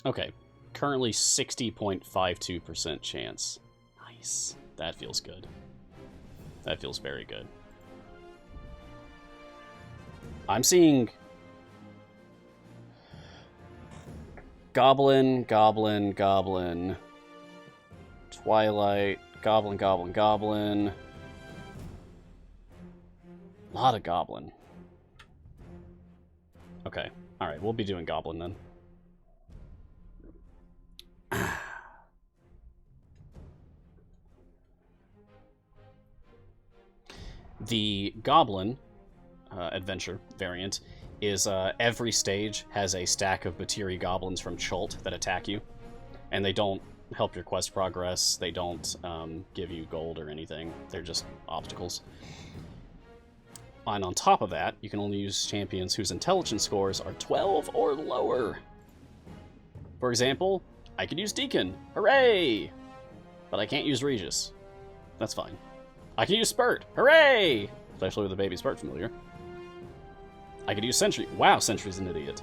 Okay. Currently 60.52% chance. Nice. That feels good. That feels very good. I'm seeing Goblin, Goblin, Goblin, Twilight, Goblin, Goblin, Goblin. A lot of Goblin. Okay, alright, we'll be doing Goblin then. The Goblin adventure variant is every stage has a stack of Puteri goblins from Chult that attack you, and they don't help your quest progress, they don't give you gold or anything, they're just obstacles. And on top of that, you can only use champions whose intelligence scores are 12 or lower. For example, I could use Deacon, hooray! But I can't use Regis. That's fine. I can use Spurt, hooray! Especially with the baby Spurt familiar. I could use Sentry. Wow, Sentry's an idiot.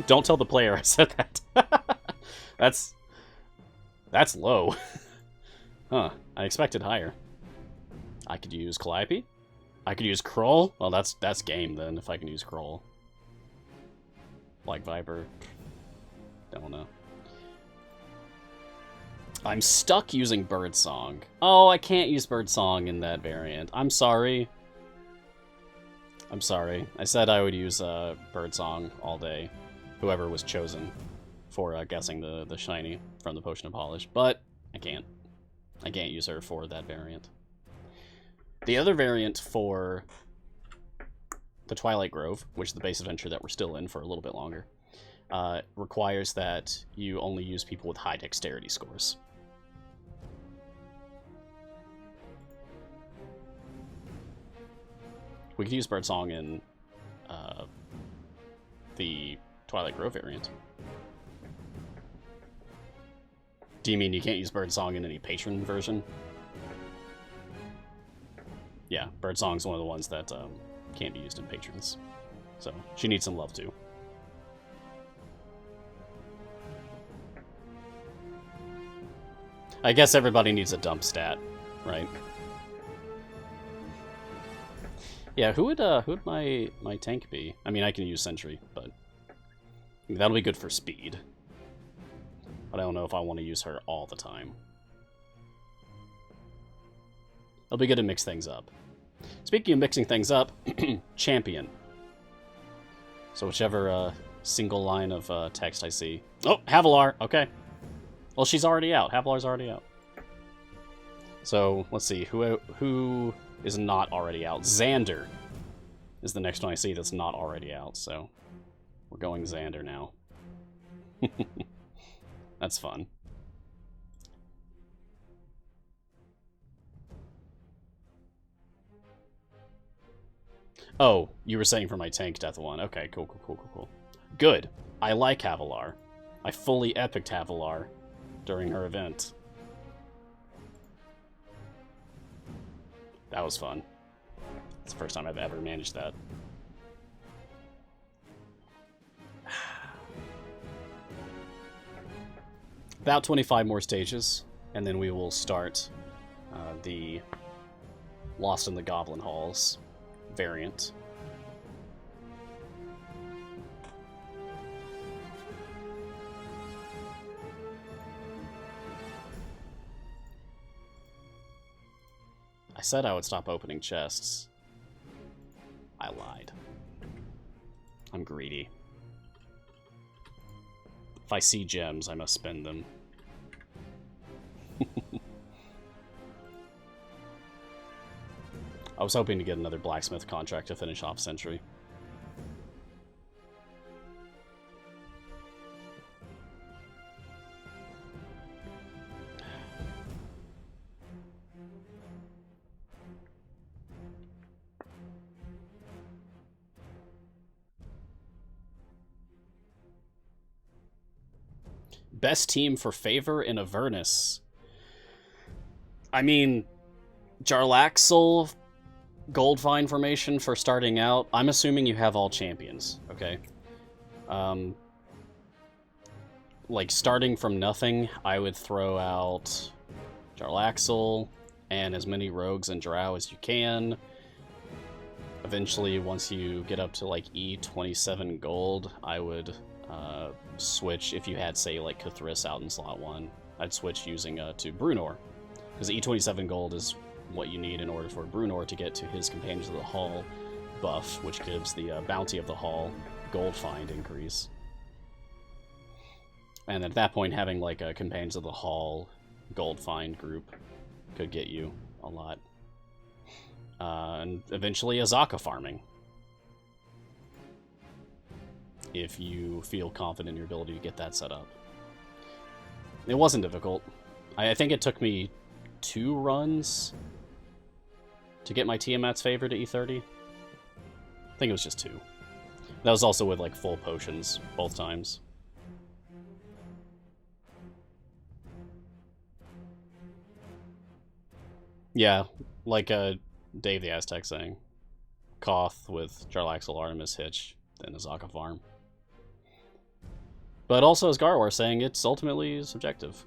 Don't tell the player I said that. That's low. Huh, I expected higher. I could use Calliope. I could use Kroll. Well, that's game then, if I can use Kroll. Like Viper. Don't know. I'm stuck using Birdsong. Oh, I can't use Birdsong in that variant. I'm sorry. I'm sorry. I said I would use Birdsong all day. Whoever was chosen for guessing the shiny from the Potion of Polish. But I can't. I can't use her for that variant. The other variant for the Twilight Grove, which is the base adventure that we're still in for a little bit longer, requires that you only use people with high dexterity scores. We could use Birdsong in the Twilight Grove variant. Do you mean you can't use Birdsong in any patron version? Yeah, Birdsong's one of the ones that can't be used in patrons. So, she needs some love too. I guess everybody needs a dump stat, right? Yeah, who would my tank be? I mean, I can use Sentry, but that'll be good for speed. But I don't know if I want to use her all the time. It'll be good to mix things up. Speaking of mixing things up, champion. So whichever single line of text I see. Oh, Havilar, okay. Well, she's already out. Havilar's already out. So, let's see, who is not already out? Xander is the next one I see that's not already out, so we're going Xander now. That's fun. Oh, you were saying for my tank death one. Okay, cool. Good. I like Havilar. I fully epicked Havilar during her event. That was fun. It's the first time I've ever managed that. About 25 more stages, and then we will start the Lost in the Goblin Halls variant. I said I would stop opening chests. I lied. I'm greedy. If I see gems, I must spend them. I was hoping to get another blacksmith contract to finish off Sentry. Best team for Favor in Avernus. I mean, Jarlaxle, Goldvine formation for starting out. I'm assuming you have all champions, okay? Like, starting from nothing, I would throw out Jarlaxle and as many rogues and drow as you can. Eventually, once you get up to like E27 gold, I would switch, if you had, say, like Cthulhu out in slot 1, I'd switch using to Brunor. Because E27 gold is what you need in order for Brunor to get to his Companions of the Hall buff, which gives the Bounty of the Hall gold find increase. And at that point, having like a Companions of the Hall gold find group could get you a lot. And eventually Azaka farming, if you feel confident in your ability to get that set up. It wasn't difficult. I think it took me 2 runs to get my Tiamat's favor to E30. I think it was just 2. That was also with like full potions both times. Yeah, like Dave the Aztec saying, Koth with Jarlaxle, Artemis, Hitch, then Azaka farm. But also, as Garwar saying, it's ultimately subjective.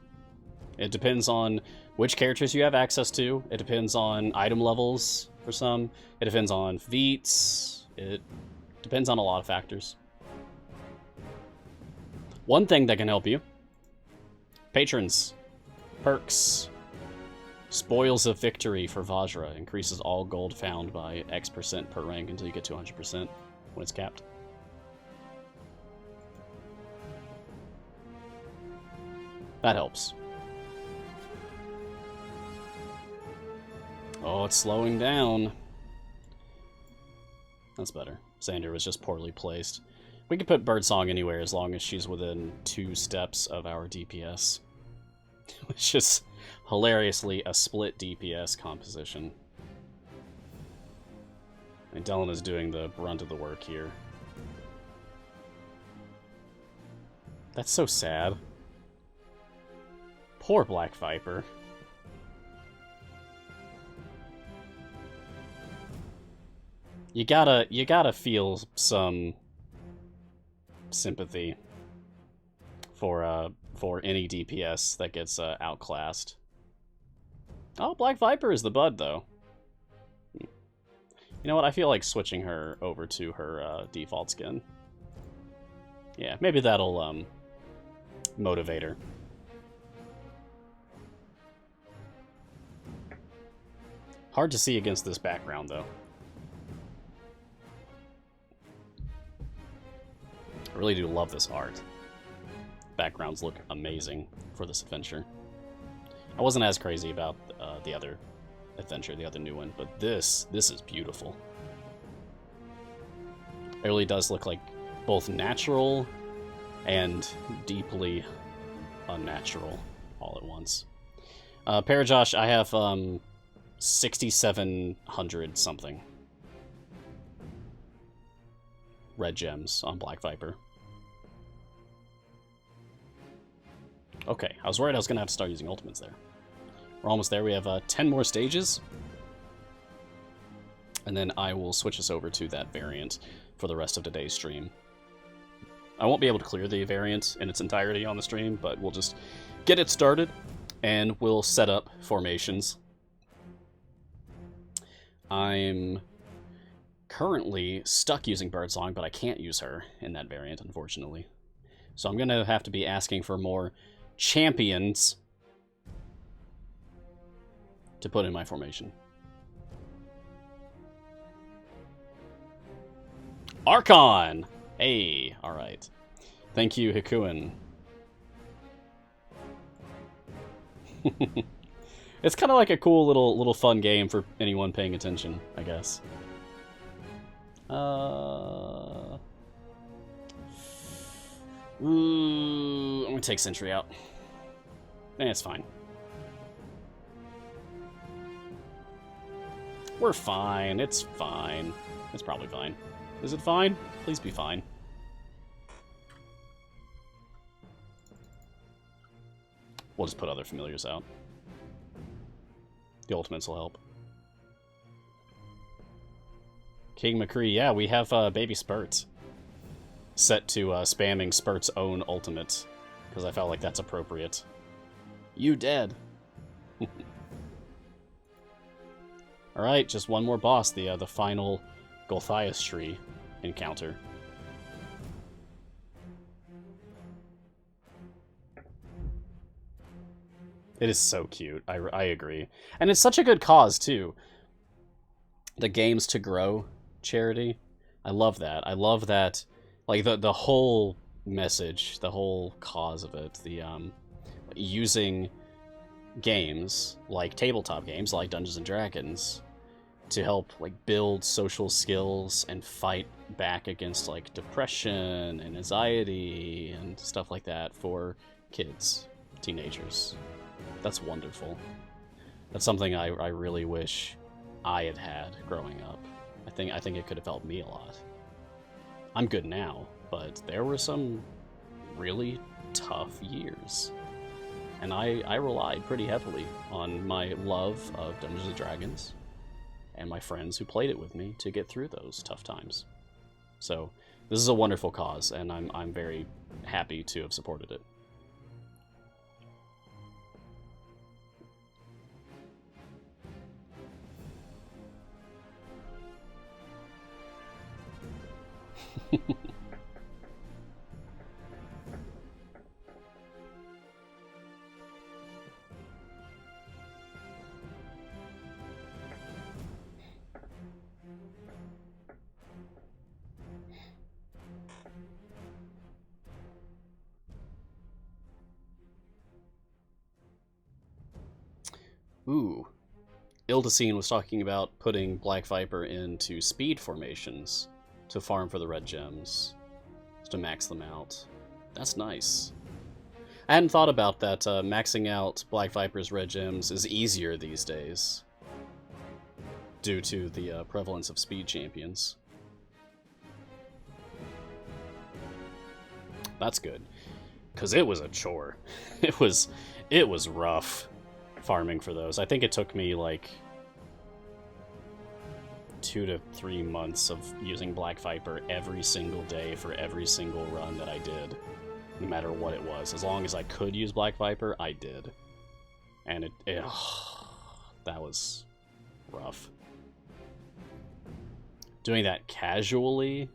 It depends on which characters you have access to. It depends on item levels for some. It depends on feats. It depends on a lot of factors. One thing that can help you: patrons, perks, Spoils of Victory for Vajra increases all gold found by X% per rank until you get to 100% when it's capped. That helps. Oh, it's slowing down. That's better. Xander was just poorly placed. We can put Birdsong anywhere as long as she's within 2 steps of our DPS. Which is hilariously a split DPS composition. And Dylan is doing the brunt of the work here. That's so sad. Poor Black Viper. You gotta feel some sympathy for any DPS that gets outclassed. Oh, Black Viper is the bud, though. You know what? I feel like switching her over to her default skin. Yeah, maybe that'll motivate her. Hard to see against this background, though. I really do love this art. Backgrounds look amazing for this adventure. I wasn't as crazy about the other adventure, the other new one, but this is beautiful. It really does look like both natural and deeply unnatural all at once. Parajosh, I have 6,700 something red gems on Black Viper. Okay, I was worried I was going to have to start using ultimates there. We're almost there. We have 10 more stages. And then I will switch us over to that variant for the rest of today's stream. I won't be able to clear the variant in its entirety on the stream, but we'll just get it started, and we'll set up formations. I'm currently stuck using Birdsong, but I can't use her in that variant, unfortunately. So I'm going to have to be asking for more champions to put in my formation. Archon! Hey, alright. Thank you, Hikuin. It's kind of like a cool little fun game for anyone paying attention, I guess. I'm gonna take Sentry out. It's fine. We're fine. It's fine. It's probably fine. Is it fine? Please be fine. We'll just put other familiars out. The ultimates will help. King McCree, yeah, we have Baby Spurts set to spamming Spurt's own ultimate, because I felt like that's appropriate. You dead. Alright, just one more boss, the final Golthiastry encounter. It is so cute. I agree. And it's such a good cause, too. The Games to Grow charity. I love that. I love that, like, the whole message, the whole cause of it, the, using games, like tabletop games, like Dungeons & Dragons, to help, like, build social skills and fight back against, like, depression and anxiety and stuff like that for kids, teenagers. That's wonderful. That's something I really wish I had had growing up. I think it could have helped me a lot. I'm good now, but there were some really tough years. And I relied pretty heavily on my love of Dungeons & Dragons and my friends who played it with me to get through those tough times. So this is a wonderful cause, and I'm very happy to have supported it. Ooh. Ildacine was talking about putting Black Viper into speed formations to farm for the red gems, to max them out. That's nice. I hadn't thought about that. Maxing out Black Viper's red gems is easier these days due to the prevalence of speed champions. That's good, because it was a chore. It was rough farming for those. I think it took me like 2 to 3 months of using Black Viper every single day for every single run that I did, no matter what it was. As long as I could use Black Viper, I did. And that was rough. Doing that casually,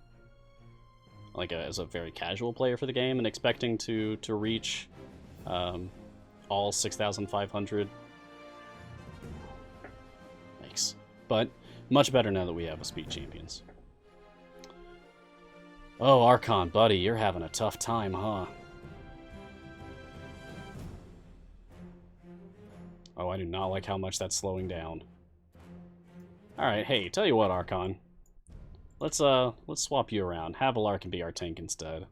like as a very casual player for the game, and expecting to reach all 6,500. Yikes. But much better now that we have a speed champions. Oh, Archon, buddy, you're having a tough time, huh? Oh, I do not like how much that's slowing down. Alright, hey, tell you what, Archon. Let's swap you around. Havilar can be our tank instead.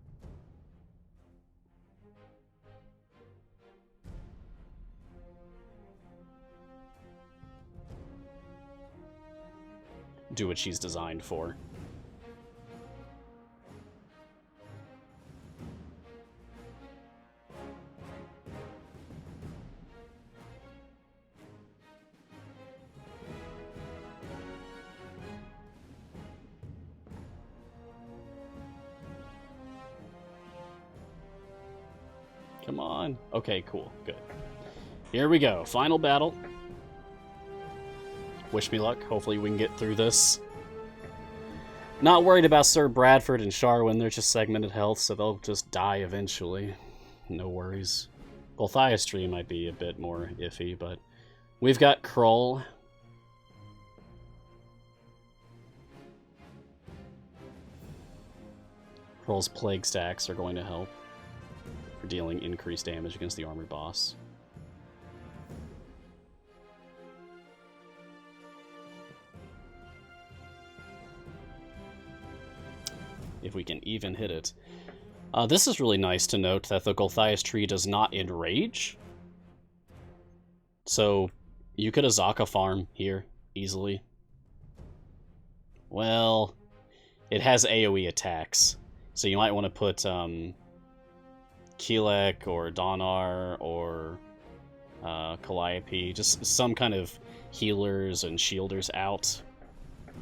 Do what she's designed for. Come on. Okay, cool. Good. Here we go. Final battle. Wish me luck. Hopefully we can get through this. Not worried about Sir Bradford and Sharwin. They're just segmented health, so they'll just die eventually. No worries. Golthiastry might be a bit more iffy, but we've got Krull. Krull's Plague Stacks are going to help for dealing increased damage against the armored boss. If we can even hit it. This is really nice to note that the Golthiastry does not enrage. So you could Azaka farm here easily. Well, it has AoE attacks. So you might want to put Keelek or Donar or Calliope, just some kind of healers and shielders out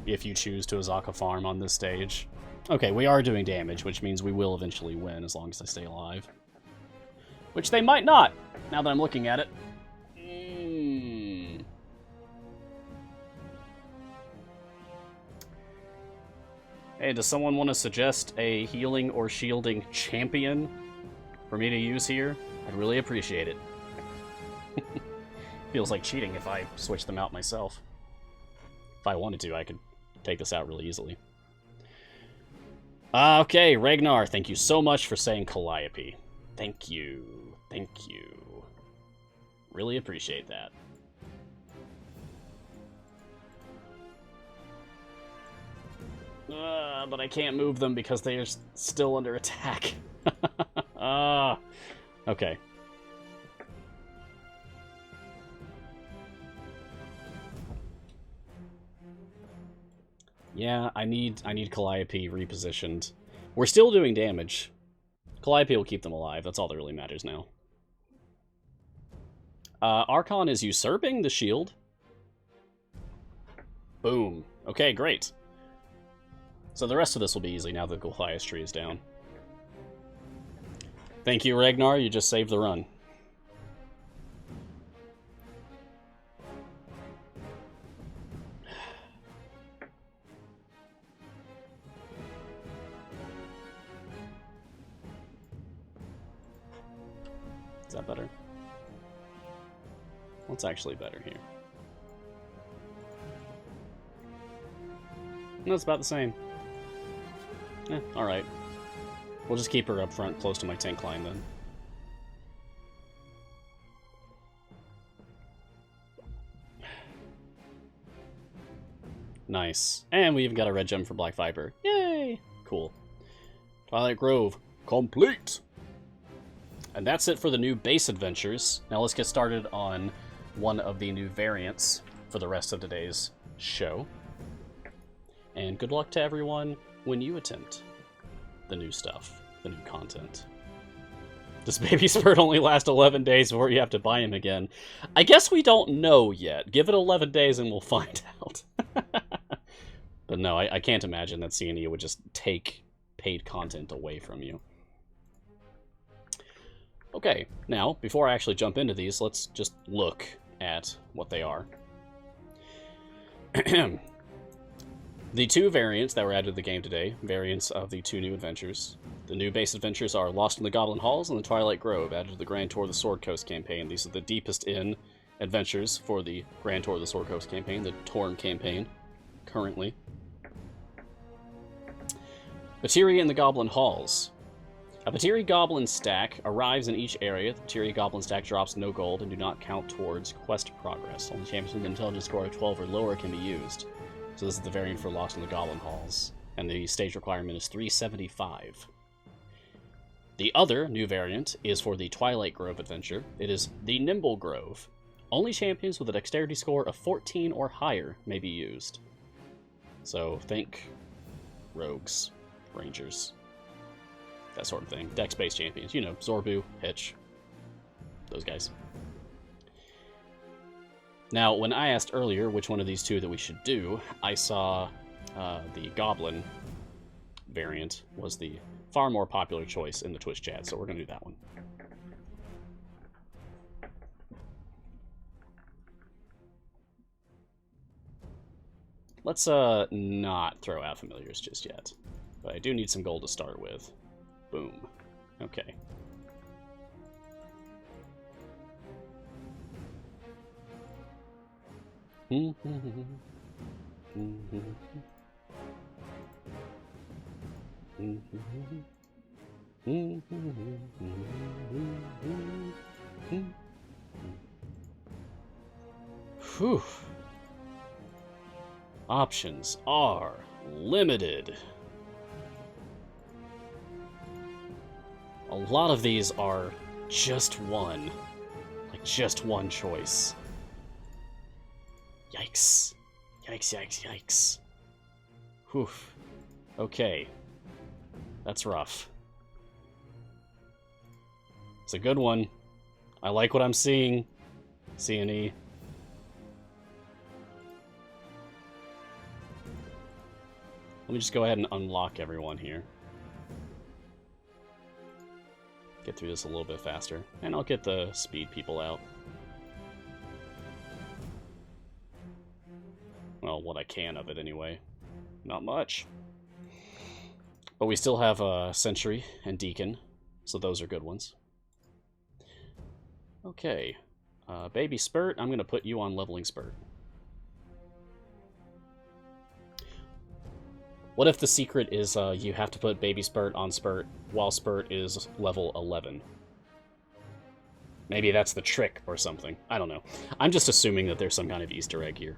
if you choose to Azaka farm on this stage. Okay, we are doing damage, which means we will eventually win as long as they stay alive. Which they might not, now that I'm looking at it. Hey, does someone want to suggest a healing or shielding champion for me to use here? I'd really appreciate it. Feels like cheating if I switch them out myself. If I wanted to, I could take this out really easily. Okay, Ragnar, thank you so much for saying Calliope. Thank you. Thank you. Really appreciate that. But I can't move them because they are still under attack. Okay. Yeah, I need Calliope repositioned. We're still doing damage. Calliope will keep them alive. That's all that really matters now. Archon is usurping the shield. Boom. Okay, great. So the rest of this will be easy now that Goliath's tree is down. Thank you, Ragnar. You just saved the run. Is that better? What's actually better here? No, it's about the same. Alright. We'll just keep her up front, close to my tank line, then. Nice. And we even got a red gem for Black Viper. Yay! Cool. Twilight Grove, complete! And that's it for the new base adventures. Now let's get started on one of the new variants for the rest of today's show. And good luck to everyone when you attempt the new stuff, the new content. Does Baby Spurt only last 11 days before you have to buy him again? I guess we don't know yet. Give it 11 days and we'll find out. But no, I can't imagine that C&E would just take paid content away from you. Okay, now, before I actually jump into these, let's just look at what they are. The two variants that were added to the game today, variants of the two new adventures. The new base adventures are Lost in the Goblin Halls and the Twilight Grove, added to the Grand Tour of the Sword Coast campaign. These are the deepest in adventures for the Grand Tour of the Sword Coast campaign, the Torn campaign, currently. Metiria in the Goblin Halls. A Puteri Goblin stack arrives in each area. The Puteri Goblin stack drops no gold and do not count towards quest progress. Only champions with an intelligence score of 12 or lower can be used. So this is the variant for Lost in the Goblin Halls. And the stage requirement is 375. The other new variant is for the Twilight Grove adventure. It is the Nimble Grove. Only champions with a dexterity score of 14 or higher may be used. So think rogues, rangers, that sort of thing. Dex-based champions. You know, Zorbu, Hitch, those guys. Now, when I asked earlier which one of these two that we should do, I saw the Goblin variant was the far more popular choice in the Twitch chat, so we're going to do that one. Let's not throw out familiars just yet, but I do need some gold to start with. Boom. Okay. Whew. Options are limited. A lot of these are just one. Like, just one choice. Yikes. Yikes, yikes, yikes. Whew. Okay. That's rough. It's a good one. I like what I'm seeing. C&E. Let me just go ahead and unlock everyone here. Get through this a little bit faster. And I'll get the speed people out. Well, what I can of it anyway. Not much. But we still have Sentry and Deacon, so those are good ones. Okay. Baby Spurt, I'm going to put you on Leveling Spurt. What if the secret is you have to put Baby Spurt on Spurt while Spurt is level 11? Maybe that's the trick or something. I don't know. I'm just assuming that there's some kind of Easter egg here.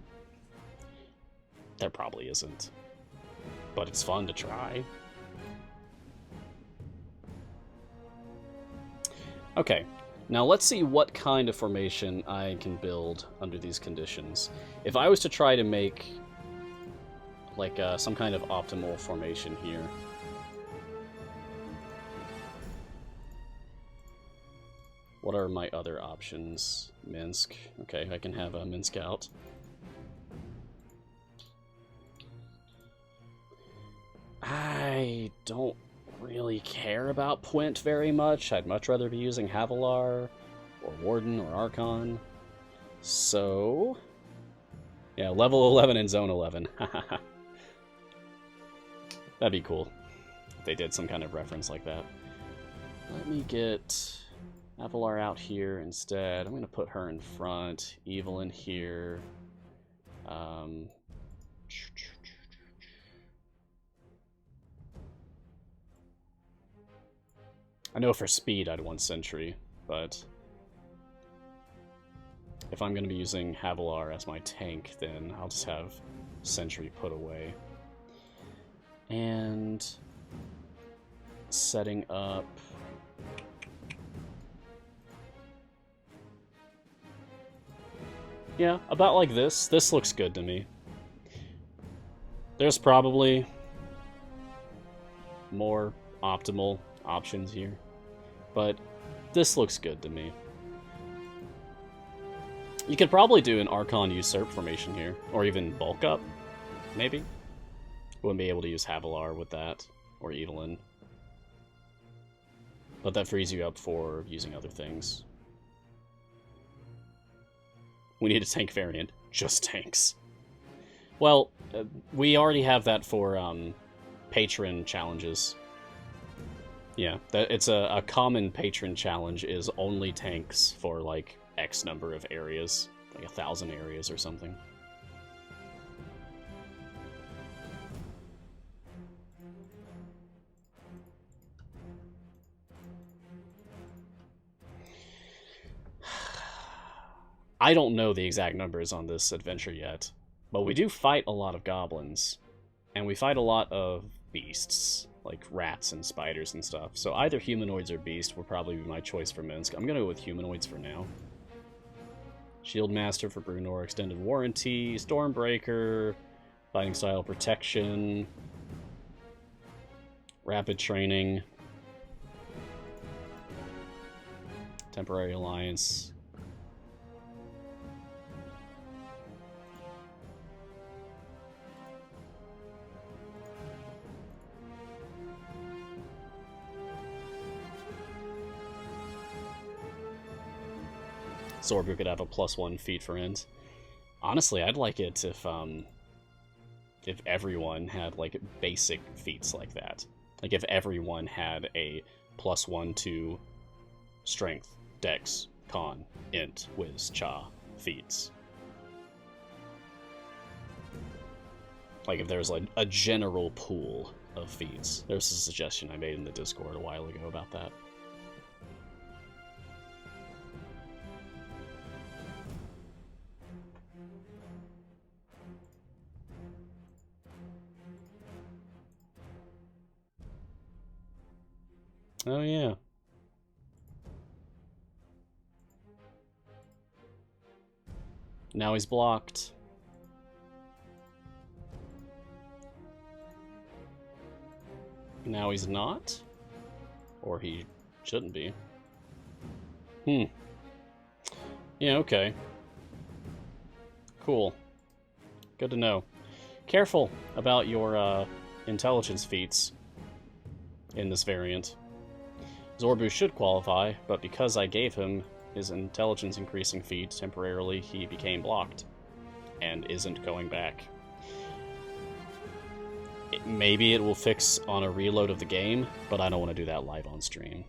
There probably isn't. But it's fun to try. Okay, now let's see what kind of formation I can build under these conditions. If I was to try to make like some kind of optimal formation here. What are my other options? Minsk. Okay, I can have a Minsk out. I don't really care about Puent very much. I'd much rather be using Havilar, or Warden, or Archon. So... yeah, level 11 and Zone 11. That'd be cool if they did some kind of reference like that. Let me get Havilar out here instead. I'm going to put her in front. Evelyn here. I know for speed I'd want Sentry, but if I'm going to be using Havilar as my tank, then I'll just have Sentry put away. And setting up... yeah, about like this. This looks good to me. There's probably more optimal options here, but this looks good to me. You could probably do an Archon Usurp formation here, or even Bulk Up, maybe. Wouldn't be able to use Havilar with that, or Evelyn. But that frees you up for using other things. We need a tank variant. Just tanks. Well, we already have that for patron challenges. Yeah, it's a common patron challenge is only tanks for like X number of areas, like 1,000 areas or something. I don't know the exact numbers on this adventure yet, but we do fight a lot of goblins, and we fight a lot of beasts, like rats and spiders and stuff. So either humanoids or beast would probably be my choice for Minsk. I'm going to go with humanoids for now. Shield Master for Brunor, Extended Warranty, Stormbreaker, Fighting Style Protection, Rapid Training, Temporary Alliance. Zorbu could have a +1 feat for int. Honestly, I'd like it if everyone had like basic feats like that. Like if everyone had a +1 to strength, dex, con, int, whiz, cha feats. Like if there's like a general pool of feats. There's a suggestion I made in the Discord a while ago about that. Oh, yeah. Now he's blocked. Now he's not? Or he shouldn't be. Yeah, okay. Cool. Good to know. Careful about your intelligence feats in this variant. Zorbu should qualify, but because I gave him his intelligence increasing feat temporarily, he became blocked and isn't going back. maybe it will fix on a reload of the game, but I don't want to do that live on stream.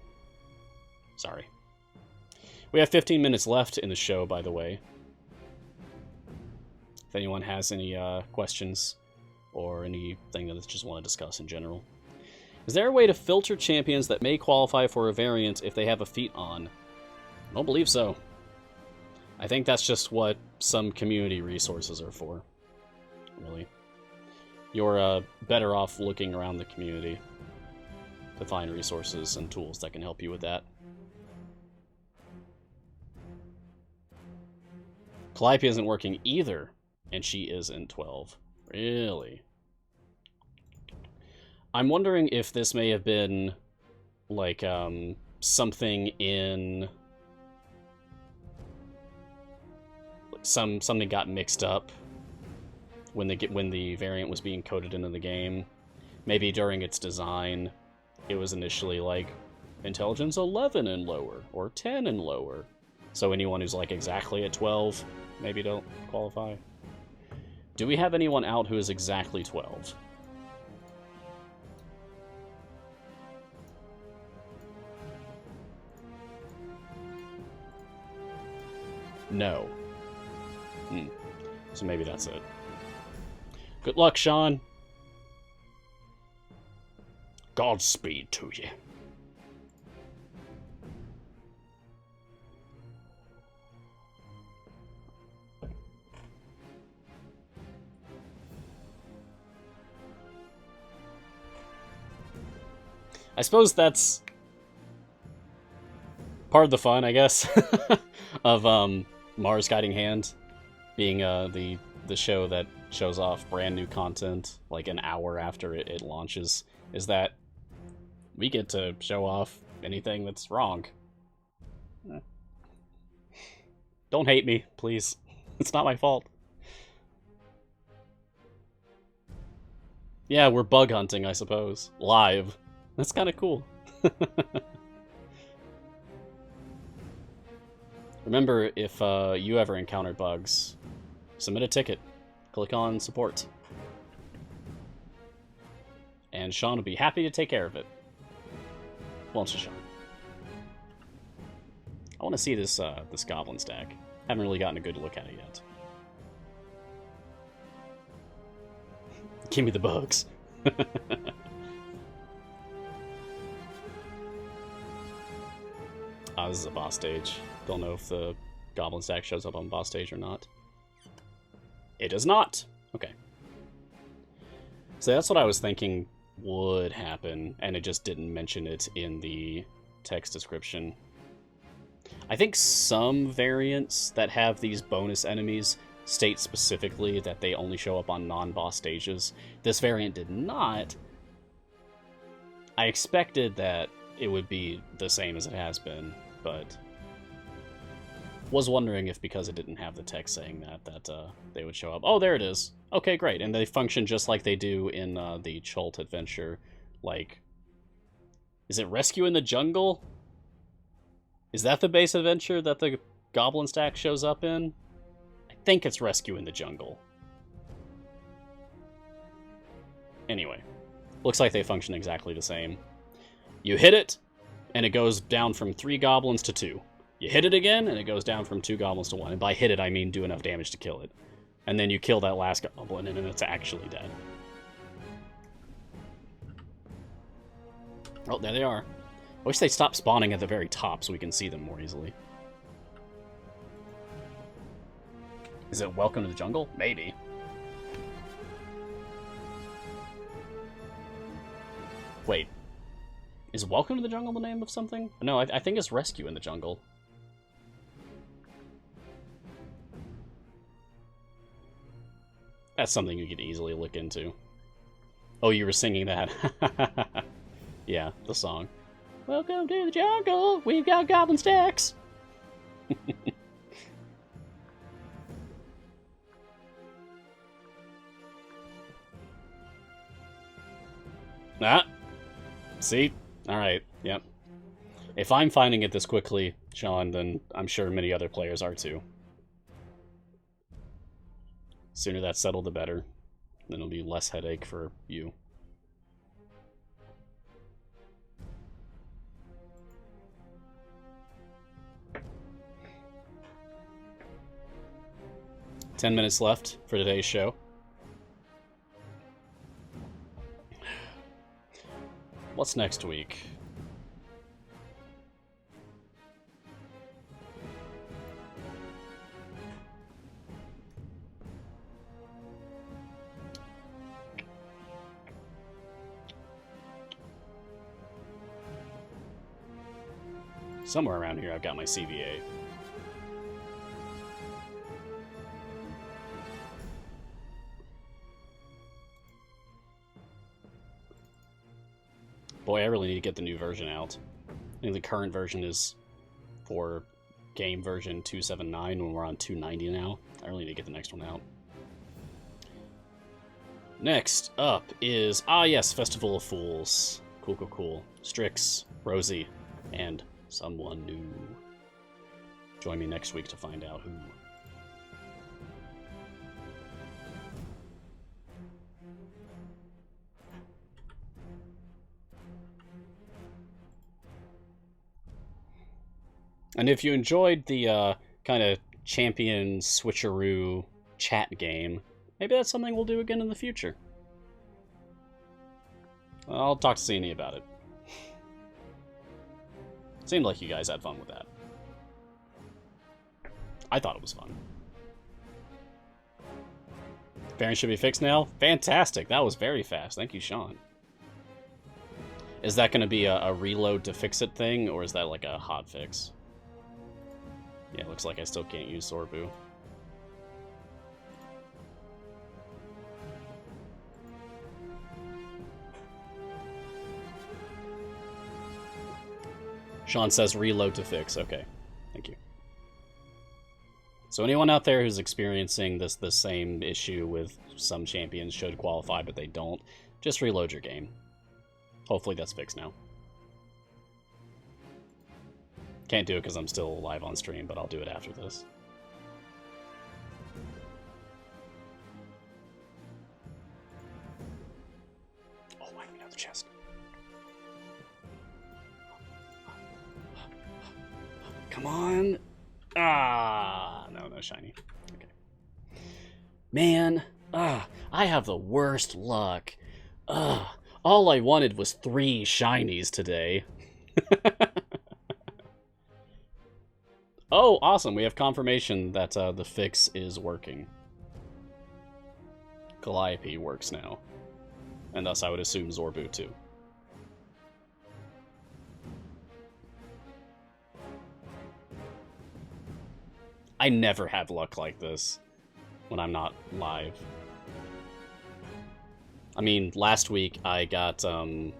Sorry. We have 15 minutes left in the show, by the way. If anyone has any questions or anything that they just want to discuss in general. Is there a way to filter champions that may qualify for a variant if they have a feat on? I don't believe so. I think that's just what some community resources are for, really. You're better off looking around the community to find resources and tools that can help you with that. Calliope isn't working either, and she is in 12. Really? I'm wondering if this may have been, like, something in... Something got mixed up when the variant was being coded into the game. Maybe during its design, it was initially, like, intelligence 11 and lower, or 10 and lower. So anyone who's, like, exactly at 12, maybe don't qualify. Do we have anyone out who is exactly 12? No. So maybe that's it. Good luck, Sean. Godspeed to you. I suppose that's part of the fun, I guess, of Mars Guiding Hand being the show that shows off brand new content like an hour after it launches, is that we get to show off anything that's wrong. Don't hate me, please. It's not my fault. Yeah, we're bug hunting, I suppose. Live. That's kind of cool. Remember, if you ever encounter bugs, submit a ticket. Click on support. And Sean will be happy to take care of it. Won't you, Sean? I want to see this this Goblin stack. Haven't really gotten a good look at it yet. Give me the bugs. This is a boss stage. Don't know if the Goblin stack shows up on boss stage or not. It does not! Okay. So that's what I was thinking would happen, and it just didn't mention it in the text description. I think some variants that have these bonus enemies state specifically that they only show up on non-boss stages. This variant did not. I expected that it would be the same as it has been, but was wondering if because it didn't have the text saying that they would show up. Oh, there it is. Okay, great. And they function just like they do in the Chult adventure. Like, is it Rescue in the Jungle? Is that the base adventure that the Goblin stack shows up in? I think it's Rescue in the Jungle. Anyway, looks like they function exactly the same. You hit it, and it goes down from 3 goblins to 2. You hit it again, and it goes down from 2 goblins to 1. And by hit it, I mean do enough damage to kill it. And then you kill that last goblin, and then it's actually dead. Oh, there they are. I wish they'd stop spawning at the very top so we can see them more easily. Is it Welcome to the Jungle? Maybe. Wait. Is Welcome to the Jungle the name of something? No, I think it's Rescue in the Jungle. That's something you could easily look into. Oh, you were singing that. Yeah, the song. Welcome to the jungle, we've got goblin stacks. Ah, see? Alright, yep. If I'm finding it this quickly, Sean, then I'm sure many other players are too. Sooner that's settled, the better. Then it'll be less headache for you. 10 minutes left for today's show. What's next week? Somewhere around here I've got my CVA. Boy, I really need to get the new version out. I think the current version is for game version 279 when we're on 290 now. I really need to get the next one out. Next up is, yes, Festival of Fools. Cool, cool, cool. Strix, Rosie, and someone new. Join me next week to find out who. And if you enjoyed the kind of champion switcheroo chat game, maybe that's something we'll do again in the future. I'll talk to Zini about it. Seemed like you guys had fun with that. I thought it was fun. Variant should be fixed now? Fantastic! That was very fast. Thank you, Sean. Is that going to be a reload to fix it thing, or is that like a hot fix? Yeah, it looks like I still can't use Sorbu. Sean says reload to fix. Okay, thank you. So anyone out there who's experiencing the same issue with some champions should qualify, but they don't, just reload your game. Hopefully that's fixed now. Can't do it because I'm still live on stream, but I'll do it after this. Oh, I need another chest. Come on. No shiny. Okay. Man, I have the worst luck. All I wanted was 3 shinies today. Oh, awesome. We have confirmation that the fix is working. Calliope works now. And thus I would assume Zorbu too. I never have luck like this when I'm not live. I mean, last week I got a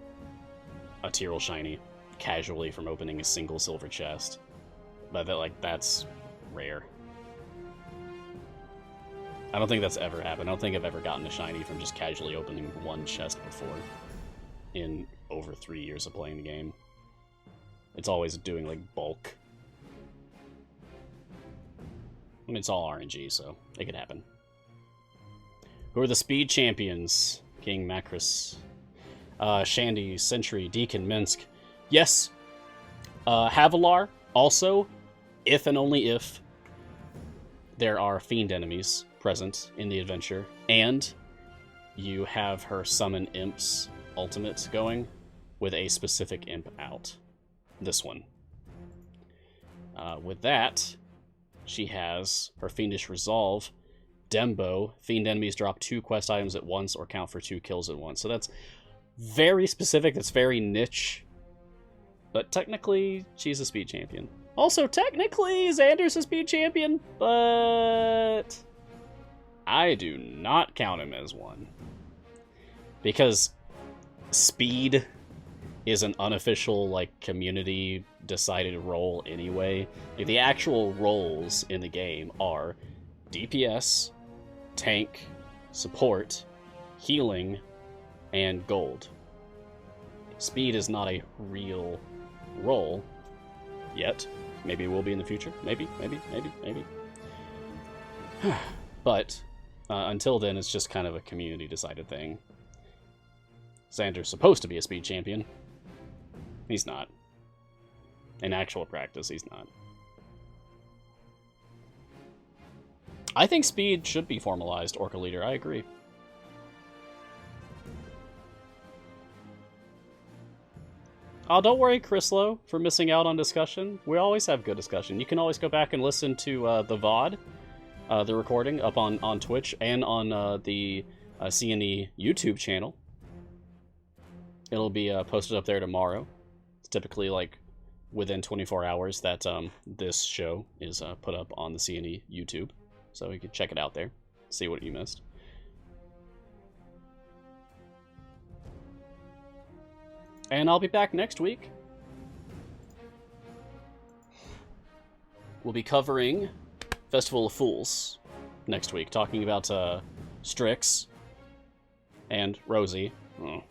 Tyrell shiny casually from opening a single silver chest. But that's rare. I don't think that's ever happened. I don't think I've ever gotten a shiny from just casually opening one chest before in over 3 years of playing the game. It's always doing like bulk. I mean, it's all RNG, so it could happen. Who are the speed champions? King Macris, Shandy, Sentry, Deacon, Minsk. Yes, Havilar also, if and only if there are fiend enemies present in the adventure, and you have her summon imps ultimate going with a specific imp out. This one. With that, she has her Fiendish Resolve, Dembo, fiend enemies drop 2 quest items at once or count for 2 kills at once. So that's very specific, that's very niche. But technically, she's a speed champion. Also, technically, Xander's a speed champion, but I do not count him as one. Because speed is an unofficial, like, community-decided role anyway. Like, the actual roles in the game are DPS, tank, support, healing, and gold. Speed is not a real role yet. Maybe it will be in the future. Maybe. But until then, it's just kind of a community-decided thing. Xander's supposed to be a speed champion. He's not. In actual practice, he's not. I think speed should be formalized, Orca Leader. I agree. Oh, don't worry, Chryslo, for missing out on discussion. We always have good discussion. You can always go back and listen to the VOD, the recording, up on Twitch and on the CNE YouTube channel. It'll be posted up there tomorrow. It's typically like within 24 hours that this show is put up on the CNE YouTube. So you can check it out there, see what you missed. And I'll be back next week. We'll be covering Festival of Fools next week, talking about Strix and Rosie. Oh.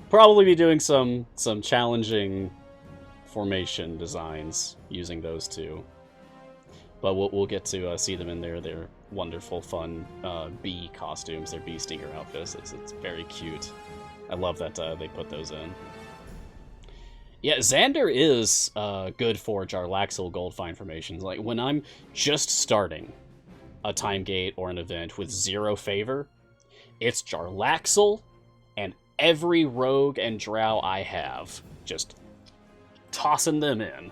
Probably be doing some challenging formation designs using those two. But we'll get to see them in their wonderful, fun bee costumes, their bee stinger outfits. It's very cute. I love that they put those in. Yeah, Xander is good for Jarlaxle Goldfine formations. Like, when I'm just starting a time gate or an event with 0 favor, it's Jarlaxle and every rogue and drow I have. Just tossing them in.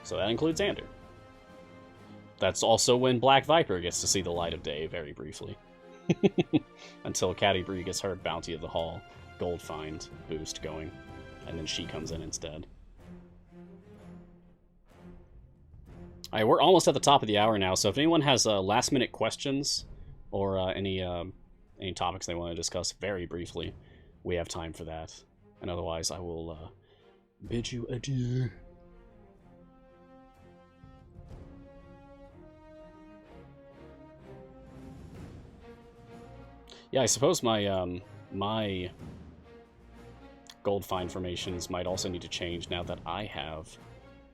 So that includes Xander. That's also when Black Viper gets to see the light of day, very briefly. Until Caddy Bree gets her Bounty of the Hall gold find boost going. And then she comes in instead. Alright, we're almost at the top of the hour now, so if anyone has last-minute questions or any topics they want to discuss very briefly, we have time for that. And otherwise, I will bid you adieu. Yeah, I suppose my my gold find formations might also need to change now that I have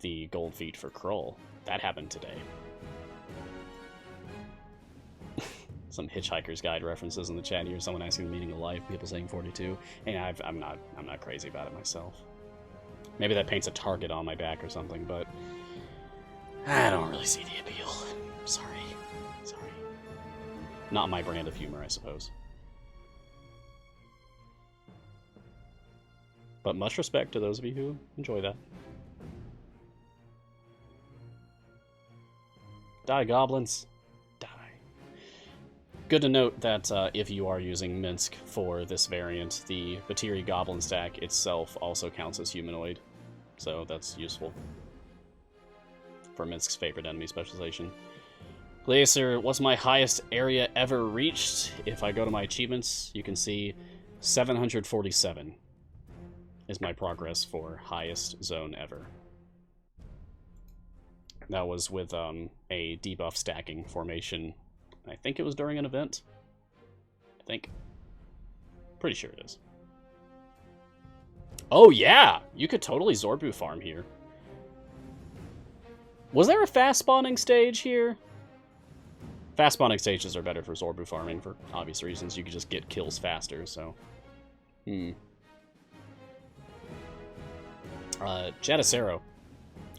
the gold feet for Krull. That happened today. Some Hitchhiker's Guide references in the chat here. Someone asking the meaning of life. People saying 42. And I'm not crazy about it myself. Maybe that paints a target on my back or something, but I don't really see the appeal. Sorry. Not my brand of humor, I suppose. But much respect to those of you who enjoy that. Die, goblins. Die. Good to note that if you are using Minsk for this variant, the Puteri Goblin stack itself also counts as humanoid. So that's useful for Minsk's favorite enemy specialization. Glacier, what's my highest area ever reached? If I go to my achievements, you can see 747 is my progress for highest zone ever. That was with a debuff stacking formation. I think it was during an event. I think. Pretty sure it is. Oh yeah! You could totally Zorbu farm here. Was there a fast spawning stage here? Fast spawning stages are better for Zorbu farming for obvious reasons. You could just get kills faster, so... Jadicero,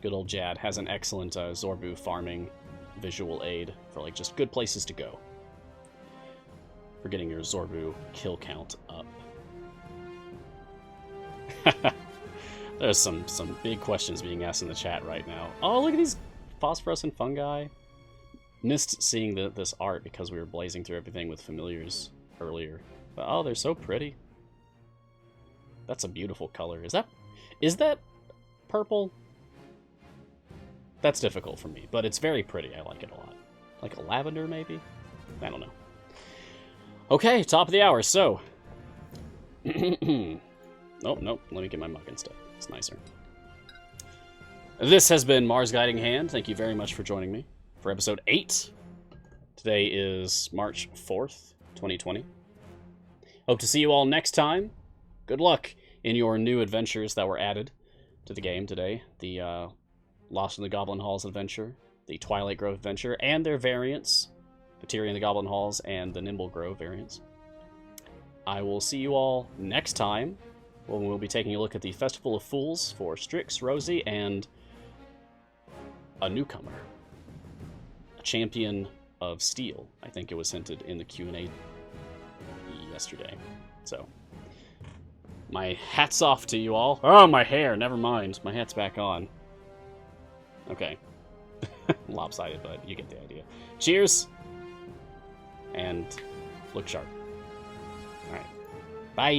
good old Jad, has an excellent Zorbu farming visual aid for like just good places to go. For getting your Zorbu kill count up. There's some big questions being asked in the chat right now. Oh, look at these phosphorescent fungi. Missed seeing this art because we were blazing through everything with familiars earlier. But, oh, they're so pretty. That's a beautiful color. Is that purple? That's difficult for me, but it's very pretty. I like it a lot. Like a lavender, maybe? I don't know. Okay, top of the hour, so... Oh, nope, let me get my mug instead. It's nicer. This has been Mars Guiding Hand. Thank you very much for joining me for episode 8. Today is March 4th, 2020. Hope to see you all next time. Good luck in your new adventures that were added to the game today. The Lost in the Goblin Halls adventure, the Twilight Grove adventure, and their variants. Puteri in the Goblin Halls and the Nimble Grove variants. I will see you all next time when we'll be taking a look at the Festival of Fools for Strix, Rosie, and a newcomer. champion of steel. I think it was hinted in the Q&A yesterday. So, my hat's off to you all. Oh, my hair, never mind. My hat's back on. Okay. Lopsided, but you get the idea. Cheers! And look sharp. Alright. Bye!